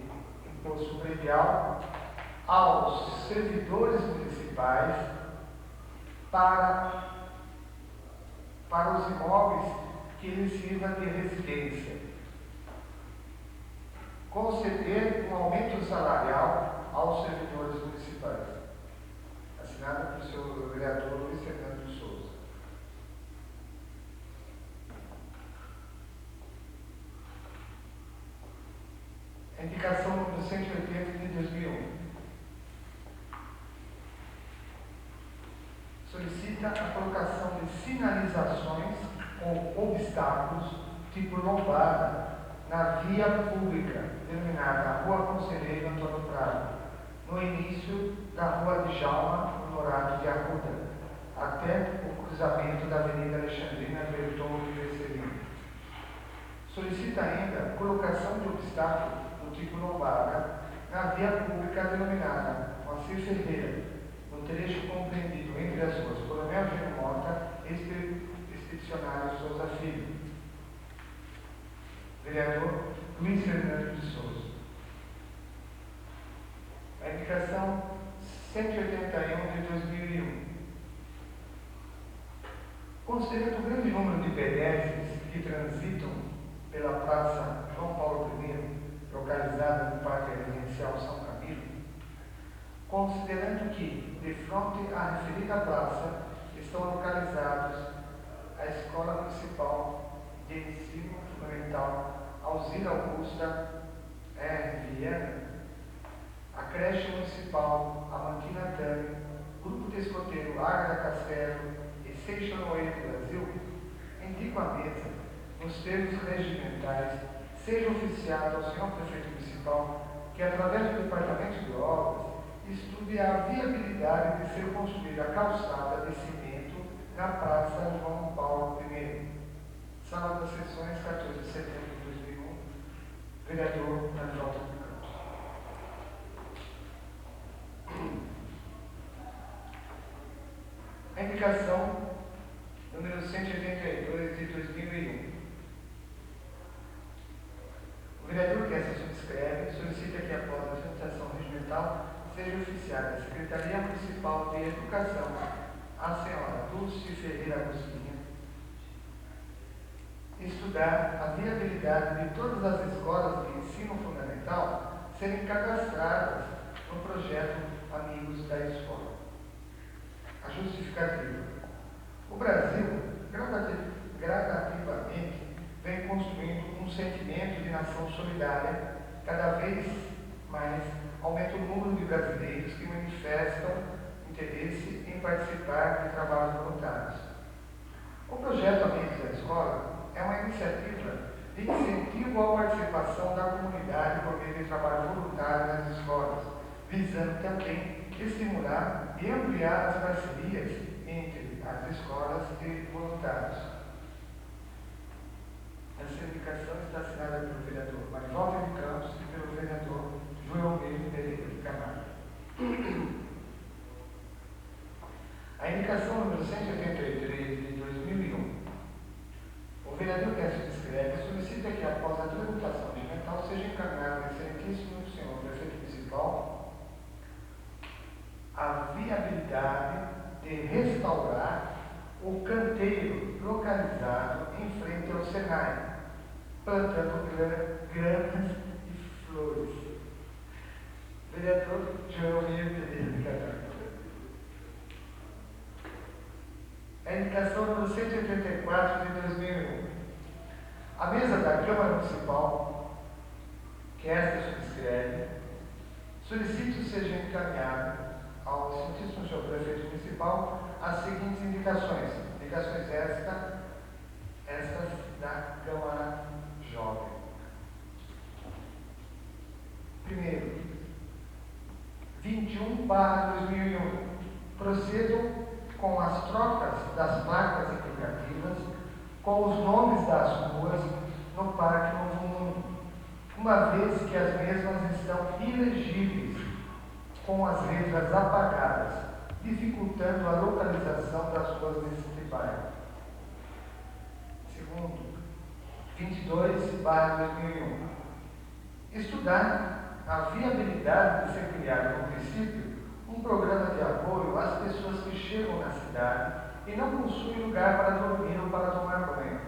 imposto predial aos servidores municipais para os imóveis que lhes sirva de residência. Conceder um aumento salarial aos servidores municipais. Assinada pelo seu vereador Luiz Fernando de Souza. A indicação número 180 de 2001. Solicita a colocação de sinalizações com obstáculos tipo lombada na via pública, denominada Rua Conselheiro Antônio Prado, no início da Rua de Djalma Honorato de Arruda, até o cruzamento da Avenida Alexandrina Berton de Vecelino. Solicita ainda a colocação de obstáculo do tipo lombada na via pública denominada Moacir Ferreira, no trecho compreendido entre as ruas Coronel Gino Mota e Expedicionário Souza Filho. Vereador Luiz Fernando de Souza. A indicação 181 de 2001. Considerando o grande número de pedestres que transitam pela Praça João Paulo I, localizada no Parque Residencial São Camilo, considerando que, de frente à referida praça, estão localizados a Escola Municipal de Ensino Fundamental Alzira Augusta R. Viana, a creche municipal Amantina Tami, grupo de escoteiro Águeda Castelo e Seixonoe do Brasil, indico à mesa, nos termos regimentais, seja oficiado ao senhor prefeito municipal que, através do Departamento de Obras, estude a viabilidade de ser construída a calçada de cimento na Praça João Paulo I. Sala das Sessões, 14 de setembro de 2001. Vereador Anivaldo de Campos. A indicação número 182 de 2001. O vereador que essa subscreve solicita que, após a tramitação regimental, seja oficiada a Secretaria Municipal de Educação, a senhora Dulce Ferreira Agostinha, estudar a viabilidade de todas as escolas de ensino fundamental serem cadastradas no projeto Amigos da Escola. A justificativa. O Brasil, gradativamente, vem construindo um sentimento de nação solidária, cada vez mais aumenta o número de brasileiros que manifestam interesse em participar de trabalhos voluntários. O projeto Amigos da Escola é uma iniciativa de incentivo à participação da comunidade por meio de trabalho voluntário nas escolas, visando também estimular e ampliar as parcerias entre as escolas de voluntários. Essa indicação está assinada pelo vereador Marivaldo de Campos e pelo vereador João Pedro Pereira de Camargo. A indicação número 183 de 2001. O vereador que subscreve solicita que, após a tramitação regimental, seja encaminhado ao excelentíssimo senhor prefeito municipal a viabilidade de restaurar o canteiro localizado em frente ao Senai, plantando gramas e flores. Vereador João Pereira de Camargo. A indicação número 184 de 2001. A mesa da Câmara Municipal, que esta subscreve, solicito seja encaminhado ao excelentíssimo senhor prefeito municipal as seguintes indicações. Indicações estas da Câmara Jovem. Primeiro, 21/2001. Procedo com as trocas das placas indicativas com os nomes das ruas no Parque Novo Mundo, uma vez que as mesmas estão ilegíveis, com as letras apagadas, dificultando a localização das ruas desse bairro. Segundo, 22/2001. Estudar a viabilidade de ser criado no município um programa de apoio às pessoas que chegam na cidade e não possuem lugar para dormir ou para tomar banho.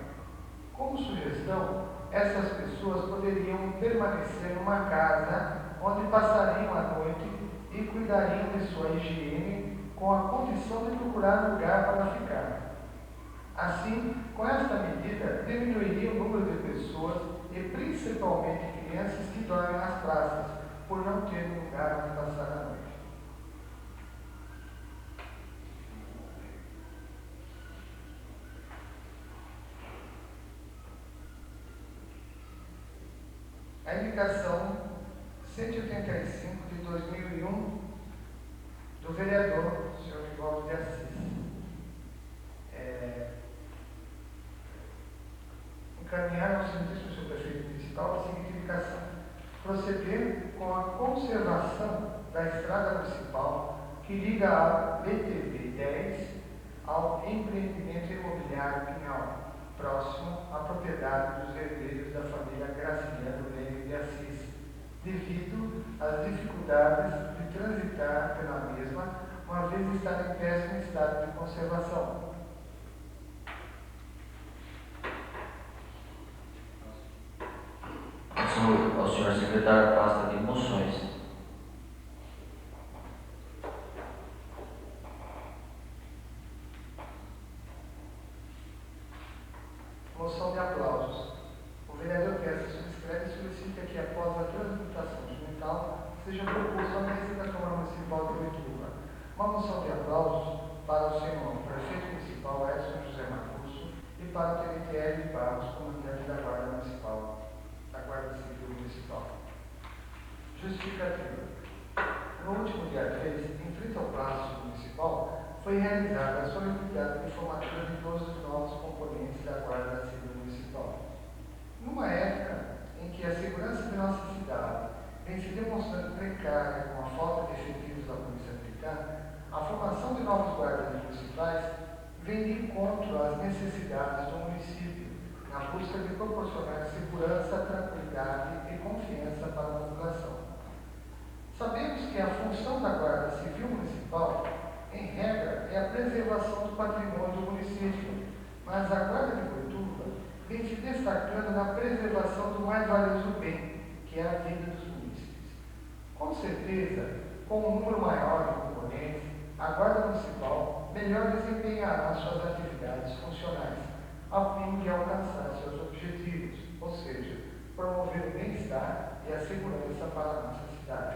Como sugestão, essas pessoas poderiam permanecer numa casa onde passariam a noite e cuidariam de sua higiene com a condição de procurar lugar para ficar. Assim, com esta medida, diminuiria o número de pessoas e principalmente crianças que dormem nas praças, por não terem lugar onde passar a noite. A indicação 185 de 2001 do vereador, senhor Nivaldo de Assis. Encaminhar ao excelentíssimo senhor prefeito municipal a seguinte indicação: proceder com a conservação da estrada municipal que liga a BTV 10 ao empreendimento imobiliário Pinhal, próximo à propriedade dos herdeiros da família Graciliano Leme de Assis, devido às dificuldades de transitar pela mesma, uma vez estar em péssimo estado de conservação. Ao senhor secretário da pasta de moções. Moção de aplausos. O vereador que essa subscreve solicita que, após a tramitação regimental, seja proposto à mesa da Câmara Municipal de Boituva uma moção de aplausos para o senhor prefeito municipal Edson José Marcusso e para o tenente Hélio Barros, comandante da Guarda Municipal, da Guarda Civil Municipal. Justificativa. No último dia 3, em frente ao Palácio Municipal, foi realizada a solenidade de formatura de todos os novos componentes da Guarda Civil Municipal. Numa época em que a segurança de nossa cidade vem se demonstrando precária com a falta de efetivos da Polícia Militar, a formação de novos guardas municipais vem de encontro às necessidades do município, na busca de proporcionar segurança, tranquilidade e confiança para a população. Sabemos que a função da Guarda Civil Municipal, em regra, é a preservação do patrimônio do município, mas a Guarda de Boituva vem se destacando na preservação do mais valioso bem, que é a vida dos munícipes. Com certeza, com um número maior de componentes, a Guarda Municipal melhor desempenhará suas atividades funcionais, a fim de alcançar seus objetivos, ou seja, promover o bem-estar e a segurança para a nossa cidade.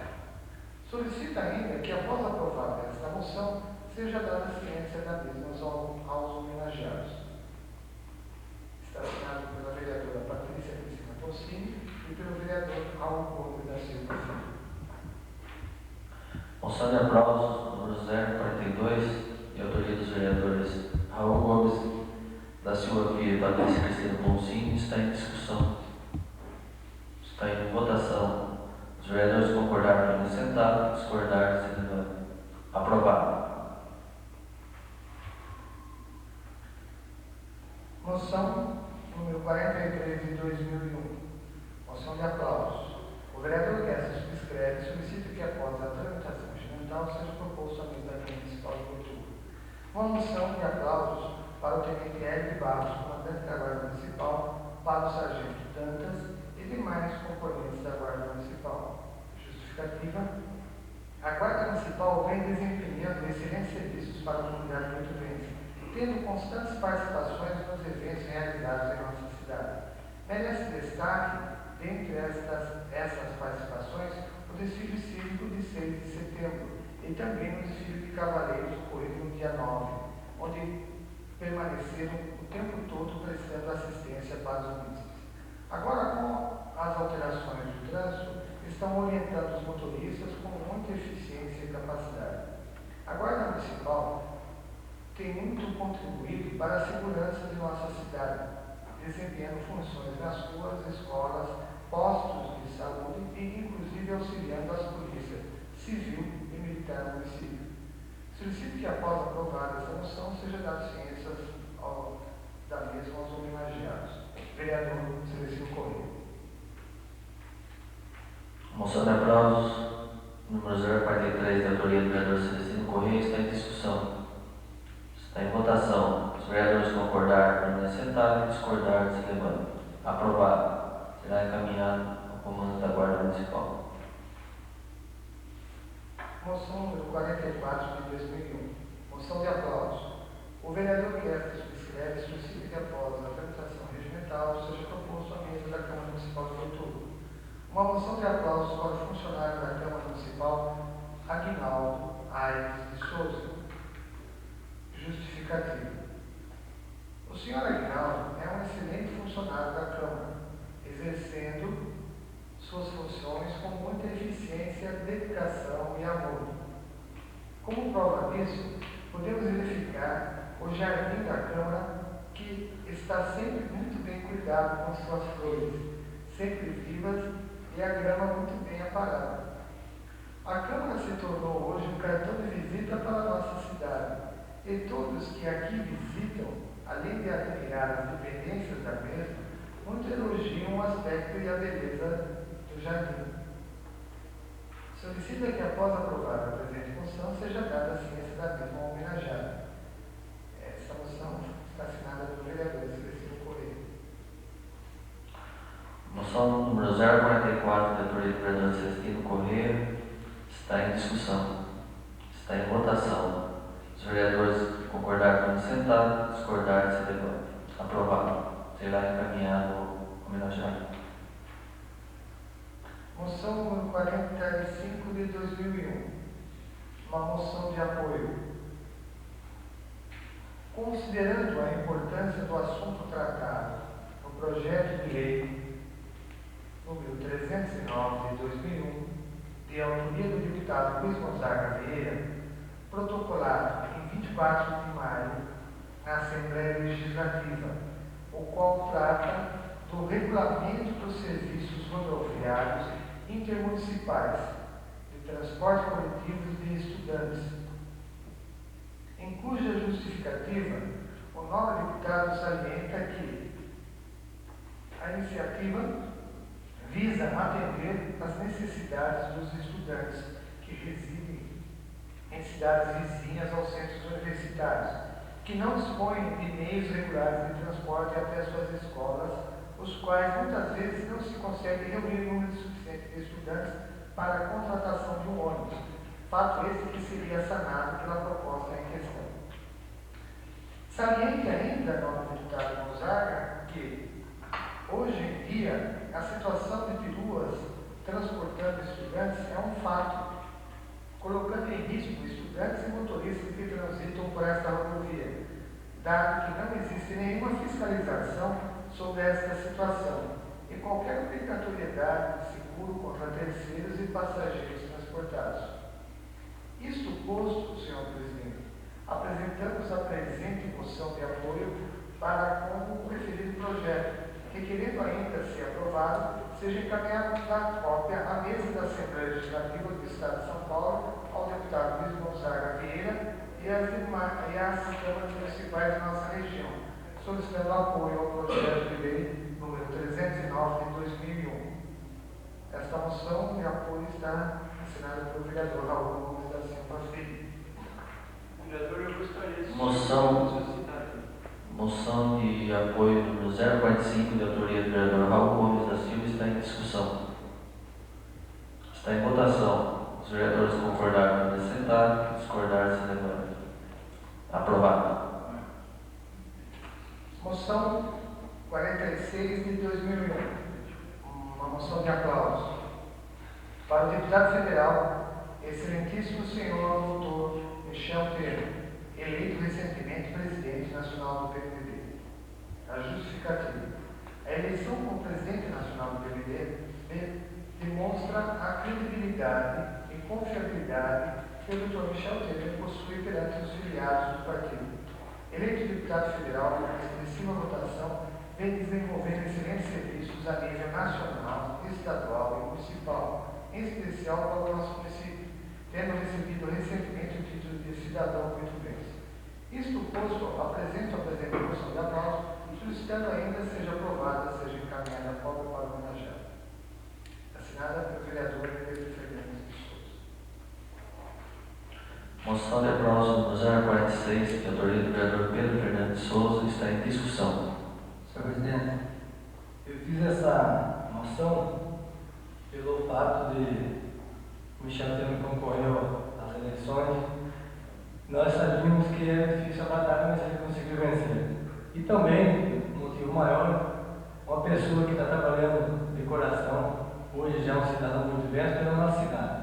Solicita ainda que, após aprovada esta moção, seja dada ciência da mesma aos homenageados. Está assinado pela vereadora Patrícia Cristina Tocini e pelo vereador Raul Gomes da Silva Filho. Moção de aplausos número 042, de autoria dos vereadores Raul Gomes da Silva Filho e Patrícia Cristina Tocini, está em discussão. Está em votação. Os vereadores concordaram para me sentar, discordar, se levanta. Aprovado. Moção número 43 de 2001. Moção de aplausos. O vereador que essa subscreve solicita que, após a tramitação regimental, seja proposto a mesa da Câmara Municipal de Boituva uma moção de aplausos para o tenente Hélio de Barros, comandante da Guarda Municipal, para o sargento Dantas e demais componentes da Guarda Municipal. Justificativa. A Guarda Municipal vem desempenhando excelentes serviços para a comunidade boituvense, tendo constantes participações nos eventos realizados em nossa cidade. Merece destaque, dentre essas participações, o desfile cívico de 6 de setembro e também o desfile de cavaleiros ocorrido no dia 9, onde permaneceram o tempo todo prestando assistência para os munícipes. Agora, com as alterações do trânsito, estão orientando os motoristas com muita eficiência e capacidade. A Guarda Municipal tem muito contribuído para a segurança de nossa cidade, desempenhando funções nas ruas, escolas, postos de saúde e, inclusive, auxiliando as polícias civil e militar do município. Solicito que, após aprovada essa moção, seja dado ciência da mesma aos homenageados. Vereador Celestino Correia. Moção de aplausos número 043, de autoria do vereador Celestino Correia, está em discussão. Está em votação. Os vereadores concordarem, permanecer sentados e discordar, se levantam. Aprovado. Será encaminhado ao comando da Guarda Municipal. Moção número 44 de 2001. Moção de aplausos. O vereador que esta subscreve solicita que, após a tramitação regimental, seja proposto à mesa da Câmara Municipal de Boituva uma moção de aplausos para o funcionário da Câmara Municipal, Aguinaldo Aires de Souza. Justificativa. O senhor Aguinaldo é um excelente funcionário da Câmara, exercendo suas funções com muita eficiência, dedicação e amor. Como prova disso, podemos verificar o jardim da Câmara, que está sempre muito bem cuidado com suas flores, sempre vivas, e a grama muito bem aparada. A Câmara se tornou hoje um cartão de visita para a nossa cidade, e todos que aqui visitam, além de admirar as dependências da mesma, muito elogiam o aspecto e a beleza do jardim. Solicita que, após aprovada a presente moção, seja dada a ciência da mesma ao homenageado. Essa moção está assinada pelo vereador Celestino Correia. Moção número 044, de autoria do vereador Celestino Correia, está em discussão. Está em votação. Os vereadores concordarem, para sentar, discordar, se levantam. Aprovado. Será encaminhado ao homenageado. Moção número 45 de 2001. Uma moção de apoio. Considerando a importância do assunto tratado no projeto de lei número 309 de 2001, de autoria do deputado Luiz Gonzaga Vieira, protocolado em 24 de maio na Assembleia Legislativa, o qual trata do regulamento dos serviços rodoviários intermunicipais de transporte coletivo de estudantes, em cuja justificativa o nobre deputado salienta que a iniciativa visa atender às necessidades dos estudantes que residem em cidades vizinhas aos centros universitários, que não dispõem de meios regulares de transporte até suas escolas, os quais muitas vezes não se consegue reunir número suficiente de estudantes para a contratação de um ônibus, fato esse que seria sanado pela proposta em questão. Saliente ainda, nobre deputado Gonzaga, que hoje em dia a situação de peruas transportando estudantes é um fato, colocando em risco estudantes e motoristas que transitam por esta rodovia, dado que não existe nenhuma fiscalização sobre esta situação e qualquer obrigatoriedade de seguro contra terceiros e passageiros transportados. Isto posto, senhor presidente, apresentamos a presente moção de apoio para com o referido projeto, que, querendo ainda ser aprovado, seja encaminhado da cópia à mesa da Assembleia Legislativa do Estado de São Paulo, ao deputado Luiz Gonzaga Vieira e às câmaras municipais da nossa região, solicitando apoio ao projeto de lei número 309 de 2001. Esta moção de apoio está assinada pelo vereador Raul Gomes da Silva Filho. Vereador, eu gostaria de Moção de apoio número 045, de autoria do vereador Raul Gomes da Silva, está em discussão. Está em votação. Os vereadores concordarem em acrescentar, discordar se levanta. Aprovado. Moção 46 de 2001. Uma moção de aplauso. Para o deputado federal, excelentíssimo senhor doutor Michel Temer, eleito recentemente presidente nacional do PMDB. A justificativa. A eleição como presidente nacional do PMDB demonstra a credibilidade e confiabilidade que o Dr. Michel Temer possui perante os filiados do partido. Eleito deputado federal com expressiva votação, vem desenvolvendo excelentes serviços a nível nacional, estadual e municipal, em especial para o nosso município, tendo recebido recentemente o título de cidadão português. Isto posto, apresento a presente moção de aplauso, solicitando ainda seja aprovada, seja encaminhada a cópia para o homenageado. Assinada pelo vereador Pedro Fernandes de Souza. Moção de aplauso número 046, de autoria do vereador Pedro Fernandes de Souza, está em discussão. Senhor presidente, eu fiz essa moção pelo fato de Michel Temer concorreu às eleições. Nós sabíamos que era difícil a batalha, mas ele conseguiu vencer. E também, motivo maior, uma pessoa que está trabalhando de coração, hoje já é um cidadão muito velho, pela nossa cidade.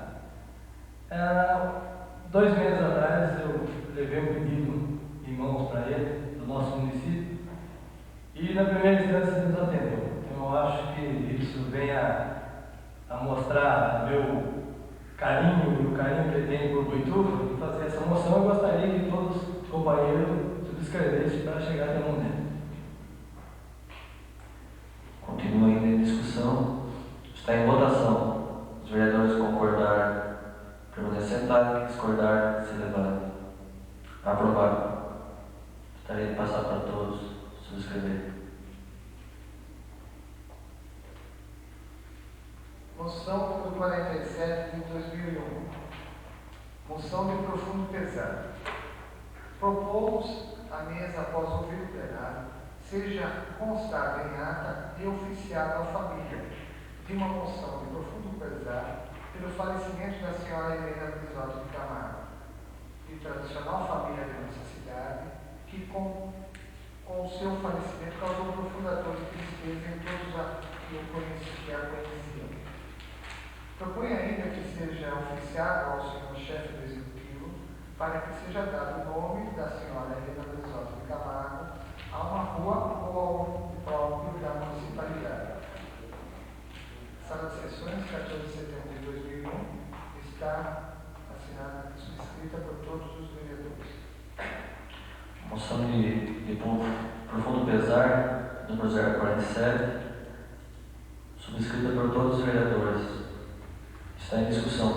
2 meses atrás eu levei um pedido em mãos para ele, do nosso município, e na primeira instância ele nos atendeu. Então eu acho que isso vem a mostrar meu carinho e o carinho que ele tem por Boituva, e fazer essa moção. Eu gostaria que todos os companheiros subscrevessem para chegar até o momento. Continua ainda em discussão. Está em votação. Os vereadores concordarem, permanecer sentado, discordar, se levanta. Aprovado. Gostaria de passar para todos subscrever. Moção número 47 de 2001. Moção de profundo pesar. Propomos a mesa, após ouvir o plenário, seja constada em ata e oficiada à família de uma moção de profundo pesar pelo falecimento da senhora Helena Brizotti de Camargo, de tradicional família de nossa cidade, que com o seu falecimento causou profunda dor e tristeza em todos que a conheciam. Propõe ainda que seja oficiado ao senhor chefe do executivo para que seja dado o nome da senhora Helena Brizotti de Camargo a uma rua ou ao próprio da municipalidade. Sala de Sessões, 14 de setembro de 2001, está assinada e subscrita por todos os vereadores. Moção de profundo pesar, número 047, subscrita por todos os vereadores. Está em discussão.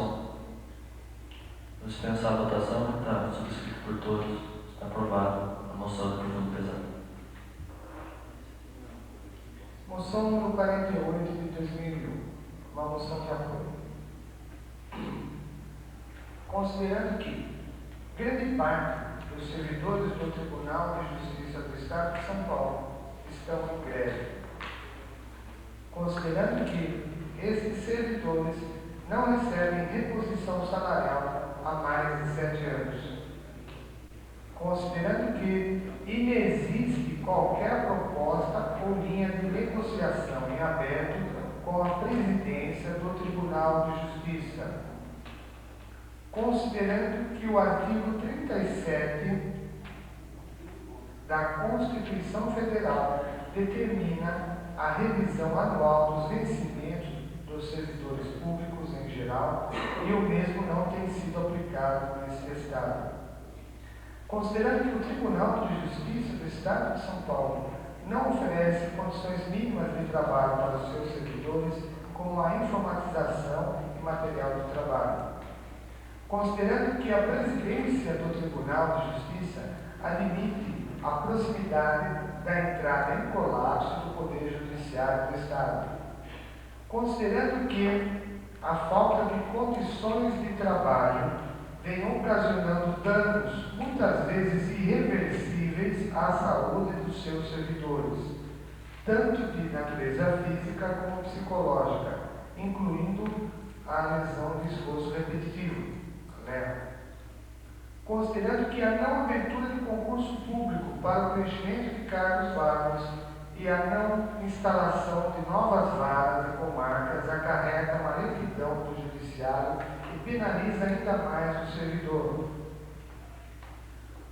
Vou dispensar a votação, está subscrito por todos. Está aprovado a moção de profundo pesar. Moção número 48 de 2001, uma moção de apoio. Considerando que grande parte dos servidores do Tribunal de Justiça do Estado de São Paulo estão em greve. Considerando que esses servidores não recebem reposição salarial há mais de 7 anos. Considerando que inexiste qualquer proposta ou linha de negociação em aberto com a presidência do Tribunal de Justiça. considerando que o artigo 37 da Constituição Federal determina a revisão anual dos vencimentos dos servidores públicos em geral e o mesmo não tem sido aplicado nesse Estado. Considerando que o Tribunal de Justiça do Estado de São Paulo não oferece condições mínimas de trabalho para os seus servidores, como a informatização e material de trabalho. Considerando que a presidência do Tribunal de Justiça admite a proximidade da entrada em colapso do Poder Judiciário do Estado. Considerando que a falta de condições de trabalho vem ocasionando danos, muitas vezes irreversíveis, à saúde dos seus servidores, tanto de natureza física como psicológica, incluindo a lesão de esforço repetitivo, né? Considerando que a não abertura de concurso público para o preenchimento de cargos vagos e a não instalação de novas varas e comarcas acarreta uma lentidão do judiciário e penaliza ainda mais o servidor.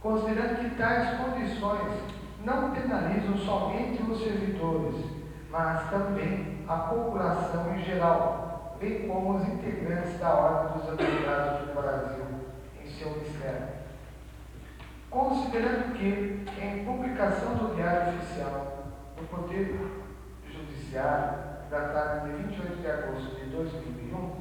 Considerando que tais condições não penalizam somente os servidores, mas também a população em geral, bem como os integrantes da Ordem dos Advogados do Brasil em seu mistério. Considerando que, em publicação do Diário Oficial do Poder Judiciário, datada de 28 de agosto de 2001,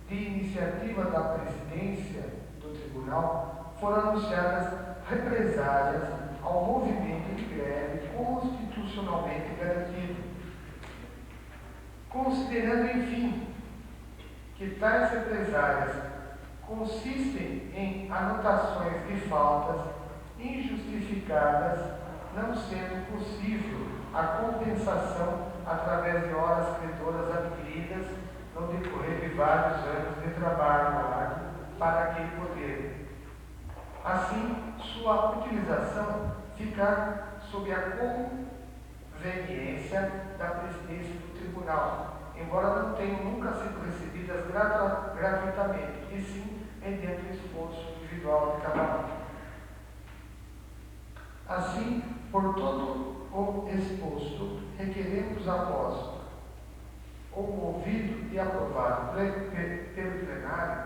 de iniciativa da presidência do Tribunal, foram anunciadas represálias ao movimento de greve constitucionalmente garantido. Considerando, enfim, que tais represálias consistem em anotações de faltas injustificadas, não sendo possível a compensação através de horas credoras adquiridas no decorrer de vários anos de trabalho para aquele poder. Assim, sua utilização fica sob a conveniência da presidência do tribunal, embora não tenham nunca sido recebidas gratuitamente, e sim mediante o esforço individual de cada um. Assim, por todo o exposto, requeremos após o ouvido e aprovado pelo plenário,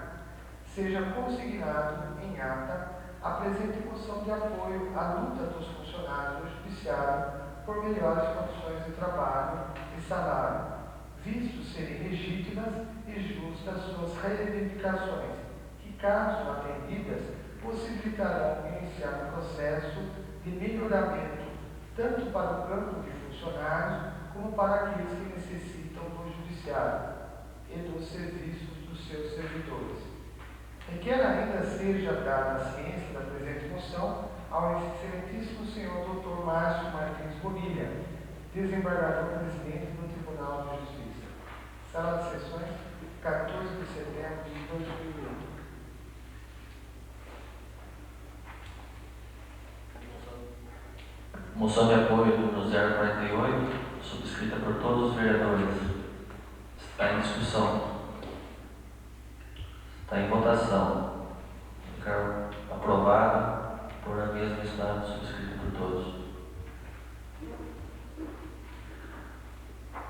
seja consignado em ata a presente moção de apoio à luta dos funcionários do Judiciário por melhores condições de trabalho e salário, visto serem legítimas e justas suas reivindicações, que, caso atendidas, possibilitarão iniciar um processo de melhoramento tanto para o campo de funcionários como para aqueles que necessitam do Judiciário e dos serviços dos seus servidores. Requer ainda seja dada a ciência da presente moção ao excelentíssimo senhor Dr. Márcio Martins Bonilha, desembargador-presidente do Tribunal de Justiça. Sala de sessões, 14 de setembro de 2001. Moção de apoio número 048, subscrita por todos os vereadores. Está em discussão. Está em votação. Ficar aprovado por a mesma estar subscrita por todos.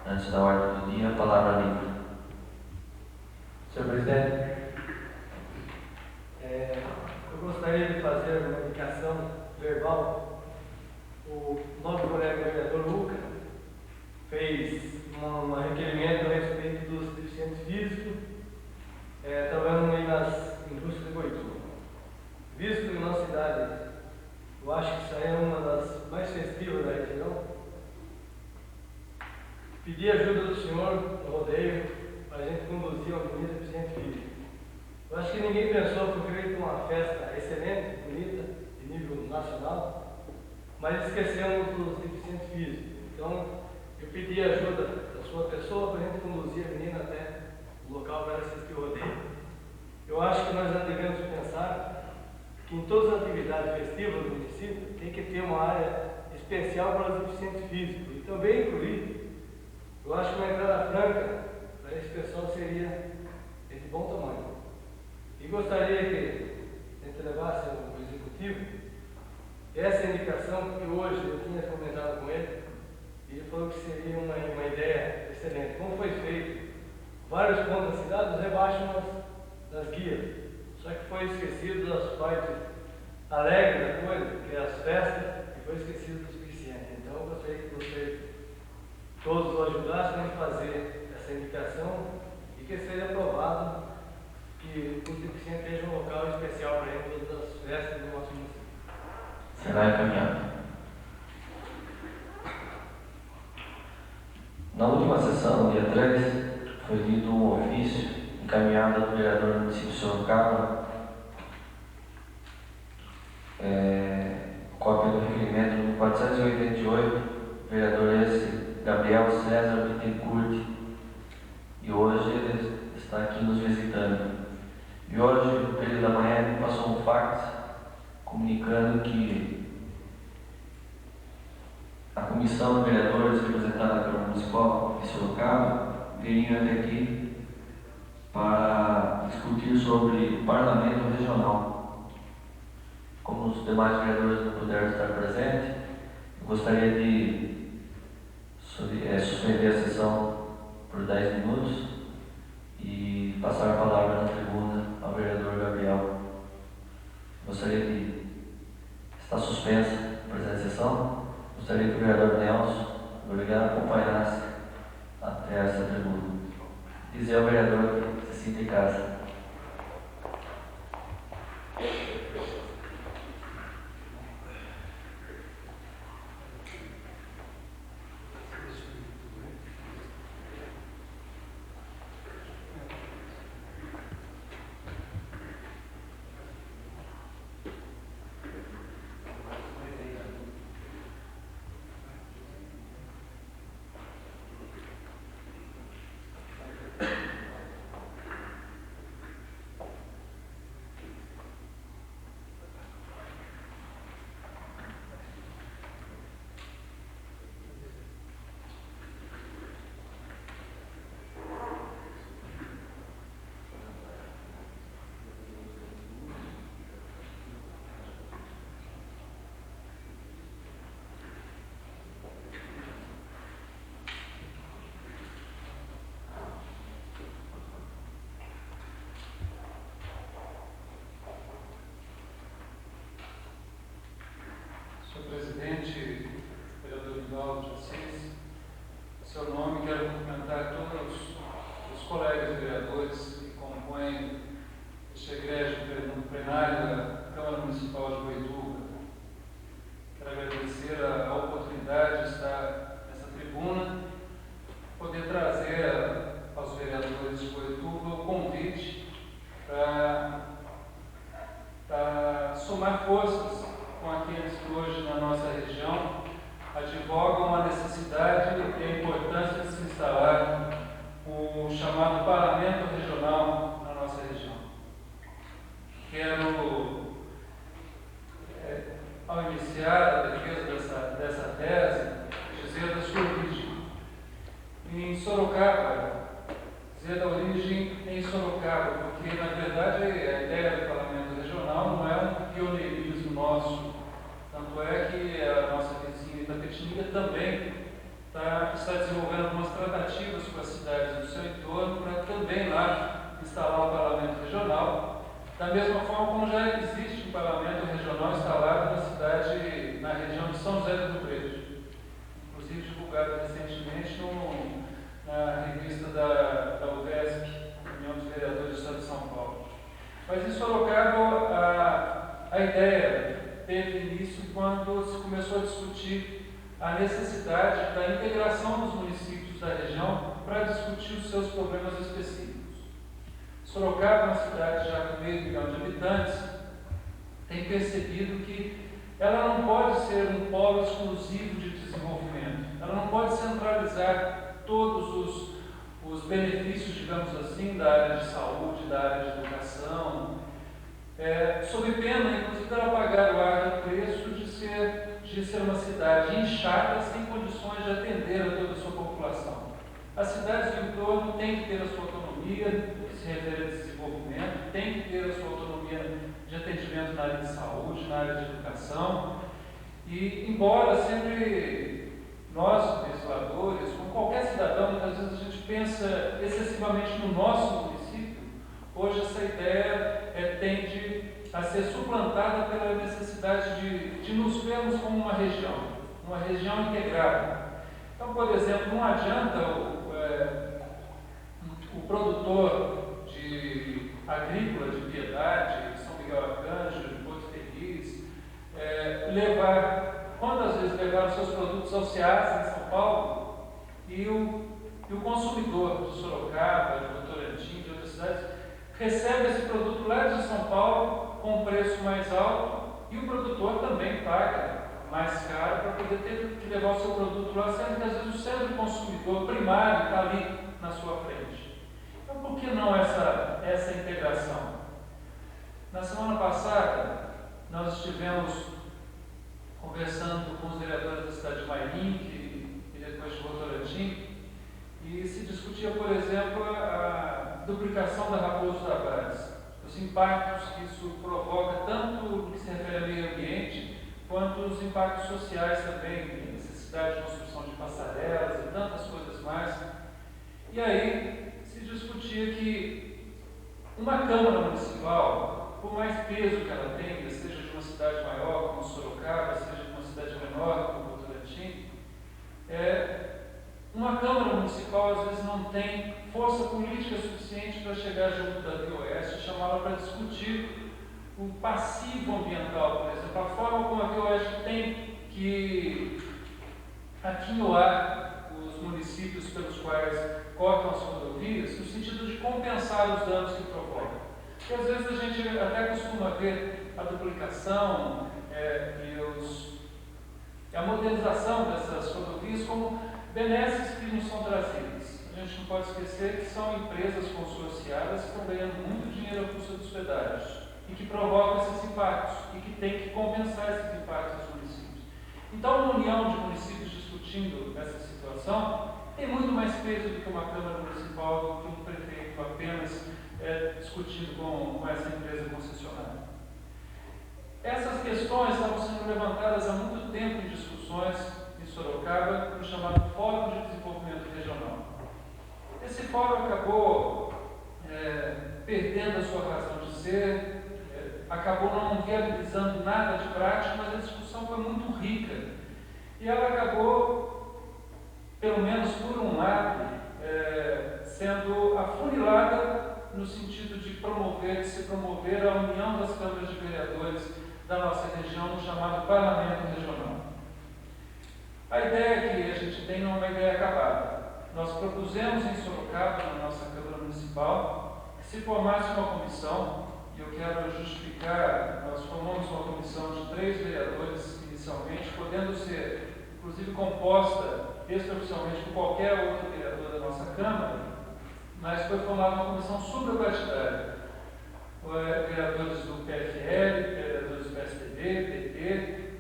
Antes da ordem do dia, a palavra livre. Senhor presidente, eu gostaria de fazer uma indicação verbal. O nosso colega vereador Luca fez um requerimento a respeito dos deficientes físicos, trabalhando aí nas indústrias de Boituva. Visto que em nossa cidade, eu acho que isso aí é uma das mais festivas da região, pedi ajuda do senhor no rodeio para a gente conduzir uma avenida deficiente física. Eu acho que ninguém pensou que eu queria ter uma festa excelente, bonita, de nível nacional, mas esquecemos dos deficientes físicos. Então, eu pedi ajuda da sua pessoa para a gente conduzir a menina até o local para assistir o rodeio. Eu acho que nós já devemos pensar que em todas as atividades festivas do município tem que ter uma área especial para os deficientes físicos e também incluir. Eu acho que uma entrada franca para esse pessoal seria de bom tamanho. E gostaria que a gente levasse ao Executivo essa indicação que hoje eu tinha comentado com ele, e ele falou que seria uma ideia excelente. Como foi feito vários pontos da cidade, os rebaixam das guias. Só que foi esquecido das partes alegres da coisa, que é as festas, e foi esquecido dos suficiente. Então eu gostaria que vocês todos nos ajudassem a fazer essa indicação e que seja aprovado que o deficiente tenha um local especial para ele em todas as festas do nosso município. Será encaminhado. Na última sessão, no dia 3, foi lido um ofício encaminhado do vereador do município de Sorocaba, cópia do requerimento número 488, vereador esse Gabriel César Bittencourt, e hoje ele está aqui nos visitando. E hoje, no período da manhã, ele passou um fax comunicando que a comissão de vereadores representada na Câmara Municipal de Sorocaba viriam até aqui para discutir sobre o Parlamento Regional. Como os demais vereadores não puderam estar presentes, eu gostaria de suspender a sessão por 10 minutos e passar a palavra na tribuna ao vereador Gabriel. Gostaria de estar suspensa a presente sessão. Gostaria que o vereador Nelson acompanhasse até essa tribuna. Dizer ao vereador que se sinta em casa. Senhor presidente, vereador Vidal de Assis, em seu nome quero cumprimentar todos os colegas vereadores que compõem este egrégio plenário da Câmara Municipal de Boituva. Quero agradecer a oportunidade de estar nessa tribuna, poder trazer aos vereadores de Boituva o convite para somar forças com aqueles que hoje na nossa região advogam a necessidade e a importância de se instalar o chamado Parlamento Regional na nossa região. Quero, ao iniciar a defesa dessa tese, dizer da sua origem. Em Sorocaba, dizer da origem em Sorocaba, porque na verdade a ideia do Parlamento Regional não é um pioneirismo nosso. Tanto é que a nossa vizinha Itapetininga também está desenvolvendo algumas tratativas com as cidades do seu entorno para também lá instalar o Parlamento Regional, da mesma forma como já existe um Parlamento Regional instalado na região de São José do Rio Preto, inclusive divulgado recentemente na revista da UVESP, União dos Vereadores do Estado de São Paulo. Mas em Sorocaba, a ideia teve início quando se começou a discutir a necessidade da integração dos municípios da região para discutir os seus problemas específicos. Sorocaba, uma cidade já com meio milhão de habitantes, tem percebido que ela não pode ser um polo exclusivo de desenvolvimento, ela não pode centralizar todos os benefícios, digamos assim, da área de saúde, da área de educação, sob pena, inclusive, dela pagar o alto preço de ser uma cidade inchada, sem condições de atender a toda a sua população. As cidades do entorno têm que ter a sua autonomia no que se refere a desenvolvimento, têm que ter a sua autonomia de atendimento na área de saúde, na área de educação. E, embora sempre nós, legisladores, como qualquer cidadão, muitas vezes a gente pensa excessivamente no nosso município, hoje essa ideia tende a ser suplantada pela necessidade de nos vermos como uma região integrada. Então, por exemplo, não adianta o produtor agrícola de Piedade, de São Miguel Arcanjo, de Porto Feliz, quantas vezes levaram seus produtos ao Ceasa, em São Paulo, e o consumidor de Sorocaba, de Votorantim, de outras cidades, recebe esse produto lá de São Paulo com um preço mais alto, e o produtor também paga mais caro para poder ter que levar o seu produto lá, sendo que às vezes o centro consumidor primário está ali na sua frente. Então, por que não essa integração? Na semana passada, nós estivemos conversando com os vereadores da cidade de Mairink e depois de Votorantim, e se discutia, por exemplo, a duplicação da Raposo Tavares, os impactos que isso provoca, tanto no que se refere ao meio ambiente, quanto os impactos sociais também, necessidade de construção de passarelas e tantas coisas mais. E aí se discutia que uma Câmara Municipal, por mais peso que ela tenha, seja de uma cidade maior, como Sorocaba, seja de uma cidade menor, como Votorantim, uma Câmara Municipal às vezes não tem força política suficiente para chegar junto da VIOeste e chamá-la para discutir o passivo ambiental, por exemplo, a forma como a VIOeste tem que aquinhoar os municípios pelos quais cortam as rodovias, no sentido de compensar os danos que provocam. Porque às vezes a gente até costuma ver a duplicação e a modernização dessas rodovias como benesses que nos são trazidas. A gente não pode esquecer que são empresas consorciadas que estão ganhando muito dinheiro à custa dos pedágios e que provocam esses impactos e que tem que compensar esses impactos aos municípios. Então, uma união de municípios discutindo essa situação tem muito mais peso do que uma Câmara Municipal, do que um prefeito apenas discutindo com essa empresa concessionária. Essas questões estavam sendo levantadas há muito tempo em discussões em Sorocaba, no chamado Fórum de Desenvolvimento Regional. Esse fórum acabou perdendo a sua razão de ser, acabou não viabilizando nada de prático, mas a discussão foi muito rica. E ela acabou, pelo menos por um lado, sendo afunilada no sentido de se promover a união das câmaras de vereadores da nossa região no chamado Parlamento Regional. A ideia que a gente tem não é uma ideia acabada. Nós propusemos em Sorocaba, na nossa Câmara Municipal, que se formasse uma comissão, e eu quero justificar, nós formamos uma comissão de 3 vereadores inicialmente, podendo ser, inclusive, composta extraoficialmente por qualquer outro vereador da nossa Câmara, mas foi formada uma comissão suprapartidária. Vereadores do PFL, vereadores do PSDB, PT,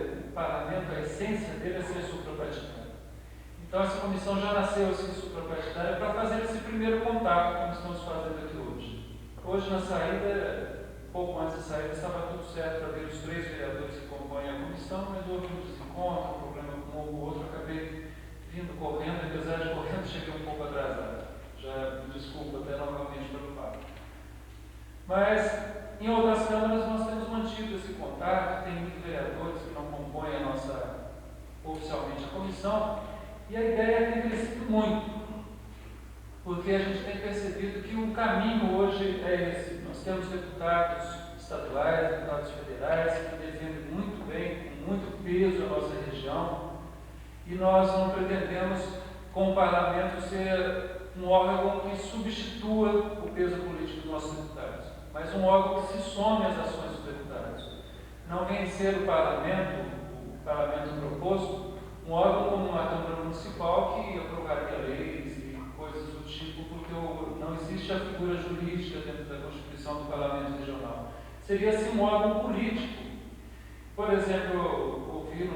o parlamento, a essência dele é ser suprapartidário. Então, essa comissão já nasceu assim suprapartidária para fazer esse primeiro contato, como estamos fazendo aqui hoje. Hoje, na saída, pouco antes da saída, estava tudo certo para ver os 3 vereadores que compõem a comissão, mas houve um desencontro, um problema com um ou outro, acabei vindo correndo, apesar de correndo, cheguei um pouco atrasado. Já me desculpo até novamente pelo fato. Mas, em outras câmaras, nós temos mantido esse contato, tem muitos vereadores que não compõem a nossa, oficialmente, a comissão, e a ideia tem crescido muito, porque a gente tem percebido que o caminho hoje é esse. Nós temos deputados estaduais, deputados federais, que defendem muito bem, com muito peso a nossa região, e nós não pretendemos, com o parlamento, ser um órgão que substitua o peso político dos nossos deputados, mas um órgão que se some às ações dos deputados. Não vem ser o parlamento proposto, um órgão como uma Câmara Municipal que aprovaria leis e coisas do tipo, porque não existe a figura jurídica dentro da Constituição do Parlamento Regional. Seria assim um órgão político. Por exemplo, ouvi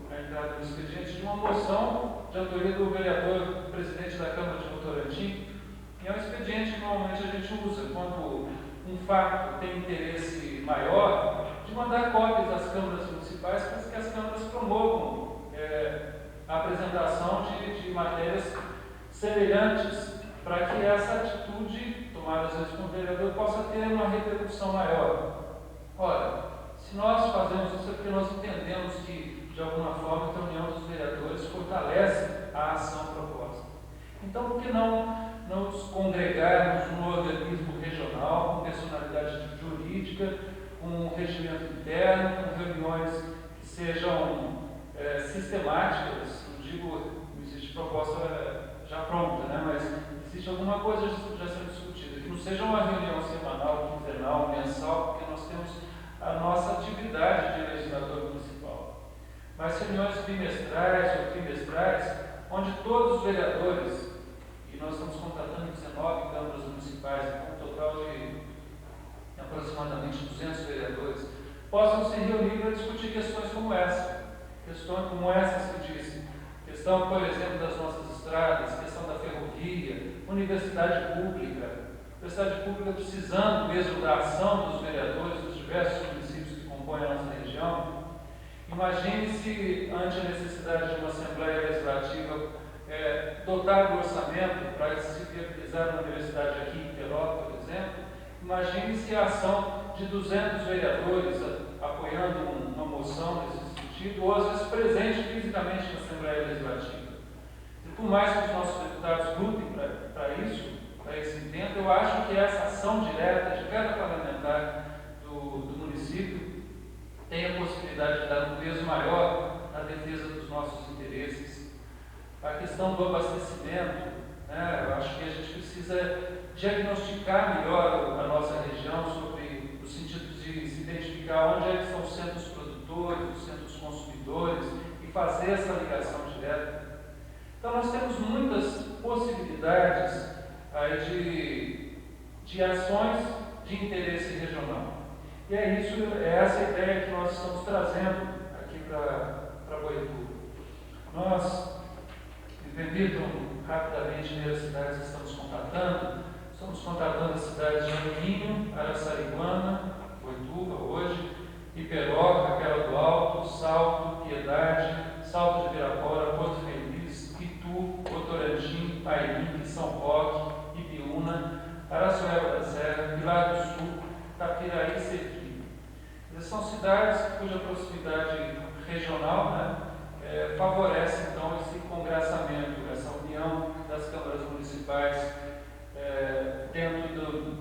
na entrada do expediente de uma moção de autoria do vereador, presidente da Câmara de Votorantim, e é um expediente que normalmente a gente usa quando um fato tem interesse maior, de mandar cópias às câmaras municipais para que as câmaras promovam a apresentação de matérias semelhantes, para que essa atitude tomada às vezes por um vereador possa ter uma repercussão maior. Ora, se nós fazemos isso é porque nós entendemos que, de alguma forma, a reunião dos vereadores fortalece a ação proposta. Então, por que não nos congregarmos num organismo regional, com personalidade jurídica, com um regimento interno, com reuniões que sejam sistemáticas? Não digo, não existe proposta já pronta, né? Mas existe alguma coisa já sendo discutida, que não seja uma reunião semanal, quinzenal, mensal, porque nós temos a nossa atividade de legislador municipal. Mas reuniões bimestrais ou trimestrais, onde todos os vereadores, e nós estamos contratando 19 câmaras municipais, com um total de aproximadamente 200 vereadores, possam se reunir para discutir questões como essa. Questões como essas que disse. Questão, por exemplo, das nossas estradas, questão da ferrovia, universidade pública. Universidade pública precisando mesmo da ação dos vereadores dos diversos municípios que compõem a nossa região. Imagine-se, ante a necessidade de uma Assembleia Legislativa, dotar do orçamento para se viabilizar uma universidade aqui em Teró, por exemplo. Imagine-se a ação de 200 vereadores apoiando uma moção nesse sentido, ou às vezes presente fisicamente na Assembleia Legislativa. E por mais que os nossos deputados lutem para isso, para esse intento, eu acho que essa ação direta de cada parlamentar do município tem a possibilidade de dar um peso maior na defesa dos nossos interesses. A questão do abastecimento, né, eu acho que a gente precisa diagnosticar melhor a nossa região sobre o sentido de se identificar onde é que estão os centros produtores, os centros consumidores e fazer essa ligação direta. Então nós temos muitas possibilidades aí de ações de interesse regional. E é essa ideia que nós estamos trazendo aqui para Boituva. Nós, me permitam rapidamente ver as cidades que estamos contatando. Estamos contatando as cidades de Aninho, Araçariguama, Boituva hoje, Iperó, Capela do Alto, Salto, Piedade, Salto de Virapora, Porto Feliz, Itu, Votorantim, Pairinque, São Roque, Ibiúna, Araçoeba da Serra, Pilar do Sul, Tapiraí e Sergipe. São cidades cuja proximidade regional, né, favorece então esse congraçamento, essa união das câmaras municipais dentro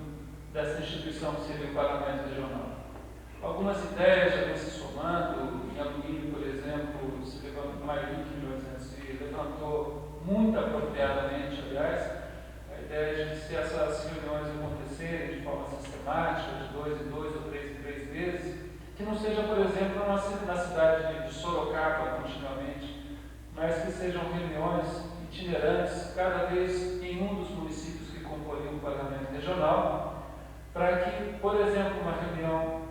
dessa instituição que seria o Parlamento Regional. Algumas ideias já vêm se somando. Em Alumínio, por exemplo, se levantou, Marinho, em 1800, se levantou muito apropriadamente, aliás, a ideia de que se essas reuniões acontecerem de forma sistemática, de 2 em 2 ou 3 em 3 vezes, que não seja, por exemplo, na cidade de Sorocaba continuamente, mas que sejam reuniões itinerantes, cada vez em um dos municípios que comporiam o Parlamento Regional, para que, por exemplo, uma reunião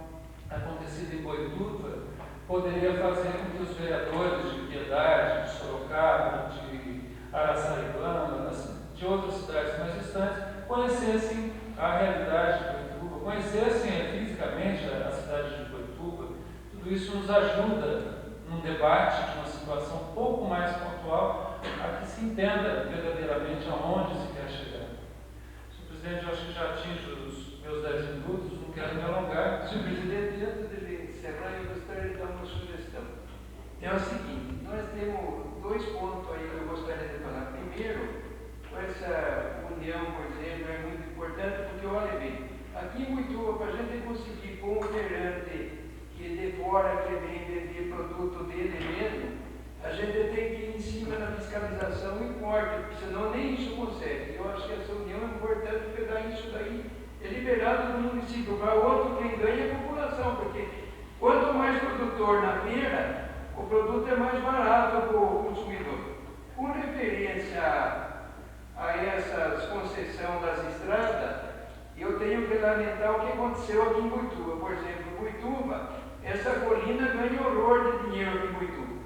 acontecida em Boituva poderia fazer com que os vereadores de Piedade, de Sorocaba, de Araçariguama, de outras cidades mais distantes, conhecessem a realidade de Boituva, conhecessem fisicamente a cidade de Boituva. Tudo isso nos ajuda num debate de uma situação um pouco mais pontual, a que se entenda verdadeiramente aonde se quer chegar. Senhor presidente, eu acho que já atinjo os meus 10 minutos, não quero me alongar. Senhor presidente, antes de ele encerrar, eu gostaria de dar uma sugestão. É o seguinte, nós temos 2 pontos aí que eu gostaria de falar. Primeiro, essa união, por exemplo, é muito importante, porque, olha bem, aqui em Boituva, para a gente conseguir com o operante que de fora, que vem vender produto dele mesmo, a gente tem que ir em cima da fiscalização e corte, porque senão nem isso consegue. Eu acho que essa união é importante, porque dá isso daí é liberado do município. Para o outro, quem ganha é a população, porque quanto mais produtor na feira, o produto é mais barato para o consumidor. Com referência a essas concessões das estradas, eu tenho que lamentar o que aconteceu aqui em Boituva. Por exemplo, Boituva, essa colina ganha horror de dinheiro aqui em Boituva.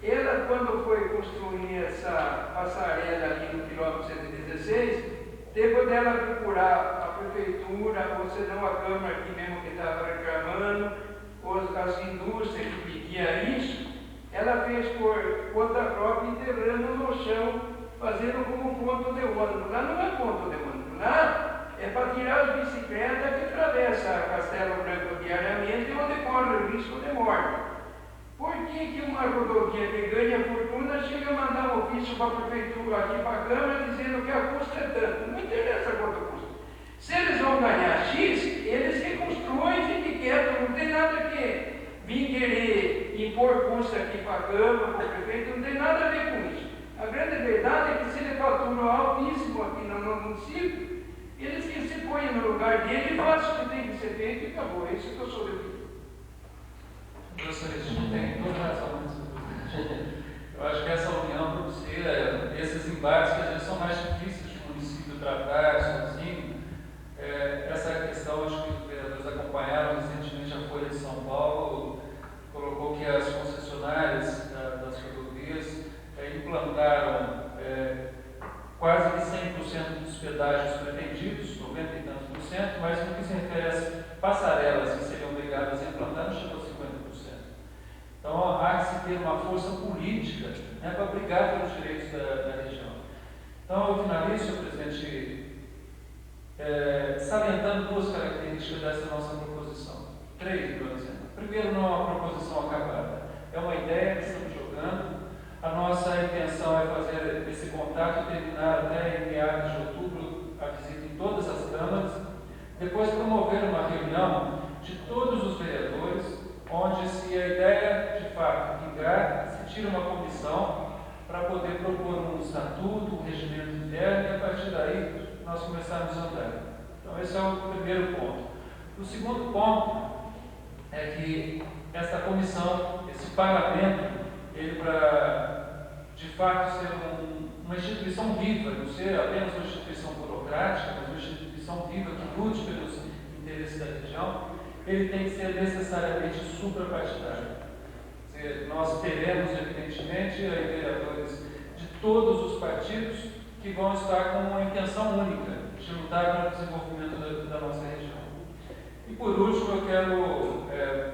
Ela, quando foi construir essa passarela ali no quilômetro 116, teve dela procurar a prefeitura, ou senão a Câmara aqui mesmo que estava reclamando, ou as indústrias que pediam isso, ela fez por conta própria, enterrando no chão, fazendo como ponto de ônibus. Lá não é ponto de ônibus, lá é para tirar as bicicletas que atravessam Castelo Branco diariamente, onde corre o risco de morte. Por que uma rodovia que ganha fortuna chega a mandar um ofício para a prefeitura, aqui para a Câmara, dizendo que a custa é tanto? Não interessa quanto custa. Se eles vão ganhar X, eles reconstruem e fiquem quietos, não tem nada que vir querer impor custo aqui para a Câmara, para o prefeito, não tem nada a ver com isso. A grande verdade é que se ele fatura altíssimo aqui no município, eles que se põem no lugar dele e fazem o que tem que ser feito e acabou. É isso que eu sou de Professor, isso tem toda razão nisso. Eu acho que essa união propicia esses embates que às vezes são mais difíceis de o município tratar sozinho. Essa questão, acho que os vereadores acompanharam recentemente a Folha de São Paulo, colocou que as concessionárias das rodovias implantaram quase que 100% dos pedágios pretendidos, 90 e tantos por cento, mas no que se refere às passarelas que seriam obrigadas a implantar, não chegou a 50%. Então, há que se ter uma força política, né, para brigar pelos direitos da região. Então, eu finalizo, senhor presidente, salientando duas características dessa nossa proposição. 3, por exemplo. Primeiro, não é uma proposição acabada. É uma ideia que estamos jogando. A nossa intenção é fazer esse contato e terminar até em meados de outubro a visita em todas as câmaras. Depois, promover uma reunião de todos os vereadores, onde, se a ideia de fato vingar, se tira uma comissão para poder propor um estatuto, um regimento interno, e a partir daí nós começarmos a andar. Então, esse é o primeiro ponto. O segundo ponto é que essa comissão, esse parlamento, ele para de fato ser uma instituição viva, não ser apenas uma instituição burocrática, mas uma instituição viva que lute pelos interesses da região, ele tem que ser necessariamente suprapartidário. Quer dizer, nós teremos, evidentemente, vereadores de todos os partidos que vão estar com uma intenção única de lutar para o desenvolvimento da nossa região. E, por último, eu quero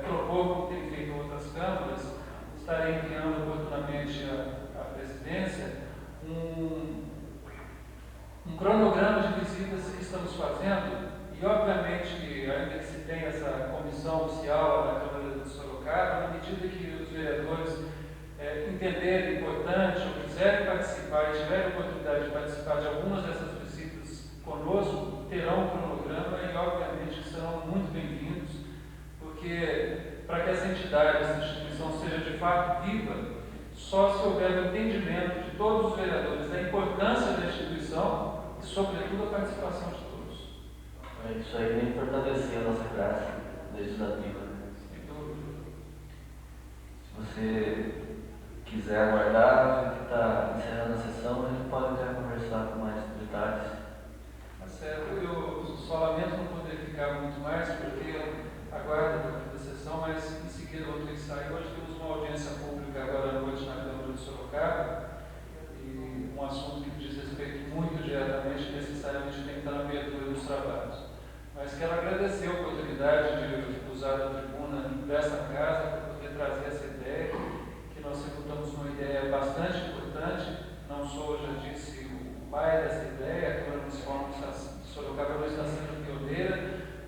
propor, como tem feito em outras câmaras, estarei enviando oportunamente à presidência um cronograma de visitas que estamos fazendo. E, obviamente, ainda que se tenha essa comissão oficial da Câmara de Sorocaba, na medida que os vereadores entenderem importante ou quiserem participar e tiverem a oportunidade de participar de algumas dessas visitas conosco, terão um cronograma e, obviamente, serão muito bem-vindos, porque para que essa entidade, essa instituição seja de fato viva, só se houver o entendimento de todos os vereadores da importância da instituição e, sobretudo, a participação de todos. Isso aí vem fortalecer a nossa graça legislativa. Se você quiser aguardar, a gente está encerrando a sessão, a gente pode até conversar com mais detalhes. Tá certo, eu só lamento não poder ficar muito mais, porque aguardo a fim da sessão, mas em seguida vou ter que sair. Hoje temos uma audiência pública agora à noite na Câmara de Sorocaba, e um assunto que diz respeito muito diretamente, necessariamente tem que estar na abertura dos trabalhos. Mas quero agradecer a oportunidade de usar a tribuna desta casa para poder trazer essa ideia, que nós executamos uma ideia bastante importante. Não sou, já disse, o pai dessa ideia, a Câmara Municipal de Sorocaba não está sendo pioneira,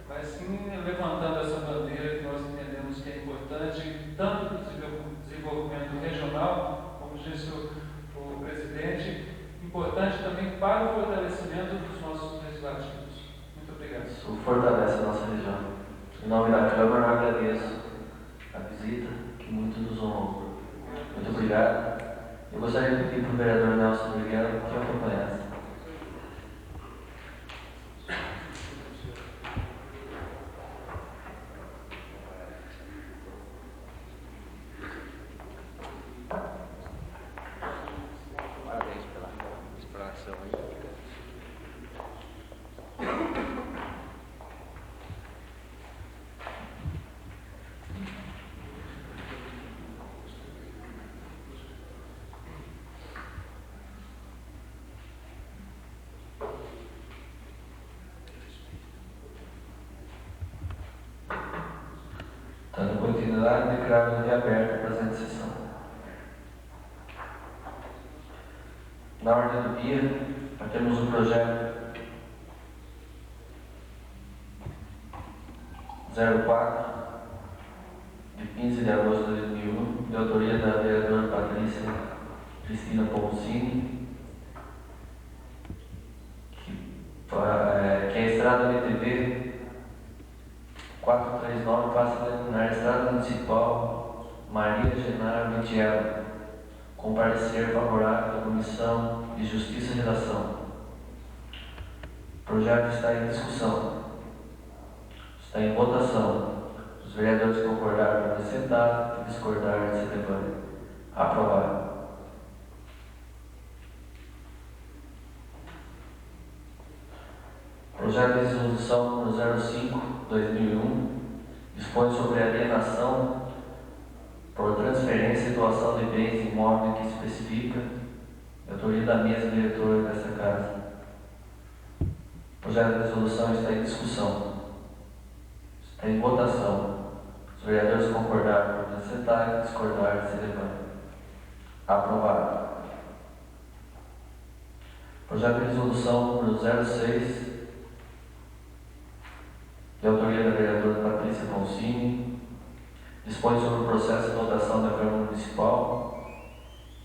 mas sim levantando essa bandeira que nós entendemos que é importante, tanto para o desenvolvimento regional, como disse o presidente, importante também para o fortalecimento dos nossos legislativos. Muito obrigado. Isso fortalece a nossa região. Em nome da Câmara, eu agradeço a visita, que muito nos honrou. Muito obrigado. Eu gostaria de pedir para o vereador Nelson Miguel que acompanhasse. Parabéns pela explanação aí. continuidade, declaro reaberta a presente sessão. Na ordem do dia, nós temos o projeto 04, de 15 de agosto de 2001, de autoria da vereadora Patrícia Cristina Poncini, que a Estrada MTV 439 passa a denominar a Estrada Municipal Maria Genaro Vitiello, com parecer favorável da Comissão de Justiça e Redação. O projeto está em discussão. Está em votação. Os vereadores concordaram por sentar e discordaram se levante. Aprovado. Projeto de resolução número 05/2001 dispõe sobre a alienação por transferência e doação de bens imóveis que especifica a autoria da mesa diretora desta casa. O projeto de resolução está em discussão. Está em votação. Os vereadores concordaram por sentar e discordaram se levante. Aprovado. Projeto de resolução número 06, de autoria da vereadora Patrícia Poncini, dispõe sobre o processo de votação da Câmara Municipal,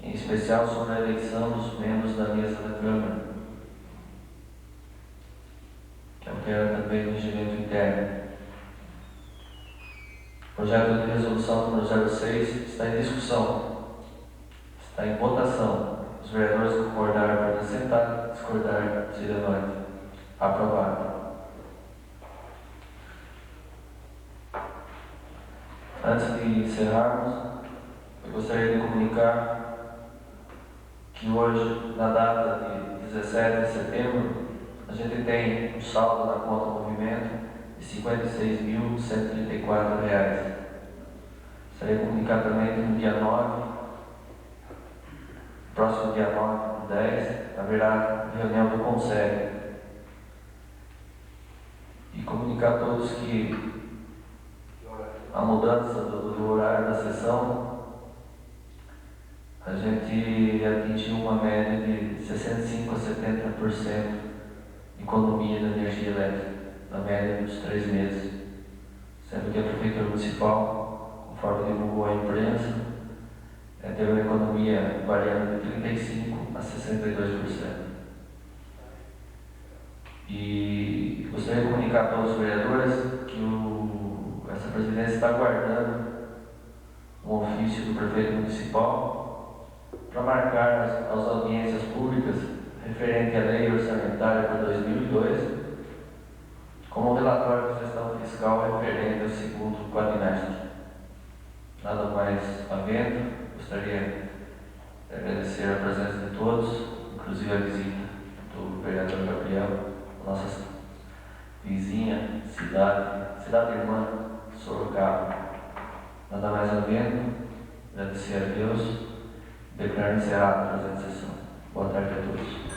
em especial sobre a eleição dos membros da mesa da Câmara, que altera também o regimento interno. O projeto de resolução número 06 está em discussão. Está em votação. Os vereadores concordaram por sentar, discordaram, se levante. Aprovado. Antes de encerrarmos, eu gostaria de comunicar que hoje, na data de 17 de setembro, a gente tem um saldo na conta movimento de R$ 56.134. Gostaria de comunicar também que no dia 9, próximo dia 9 do 10, haverá reunião do Conselho. E comunicar a todos que a mudança do horário da sessão, a gente atingiu uma média de 65% a 70% de economia de energia elétrica, na média dos 3 meses, sendo que a Prefeitura Municipal, conforme divulgou a imprensa, teve uma economia variando de 35% a 62%. E gostaria de comunicar a todos os vereadores que essa presidência está aguardando um ofício do prefeito municipal para marcar as audiências públicas referente à lei orçamentária para 2002, como relatório de gestão fiscal referente ao segundo quadrimestre. Nada mais havendo, gostaria de agradecer a presença de todos, inclusive a visita do vereador Gabriel, nossa vizinha, cidade irmã, Sorocaba. Nada mais havendo, agradecer a Deus, declaro encerrada a presente sessão. Boa tarde a todos.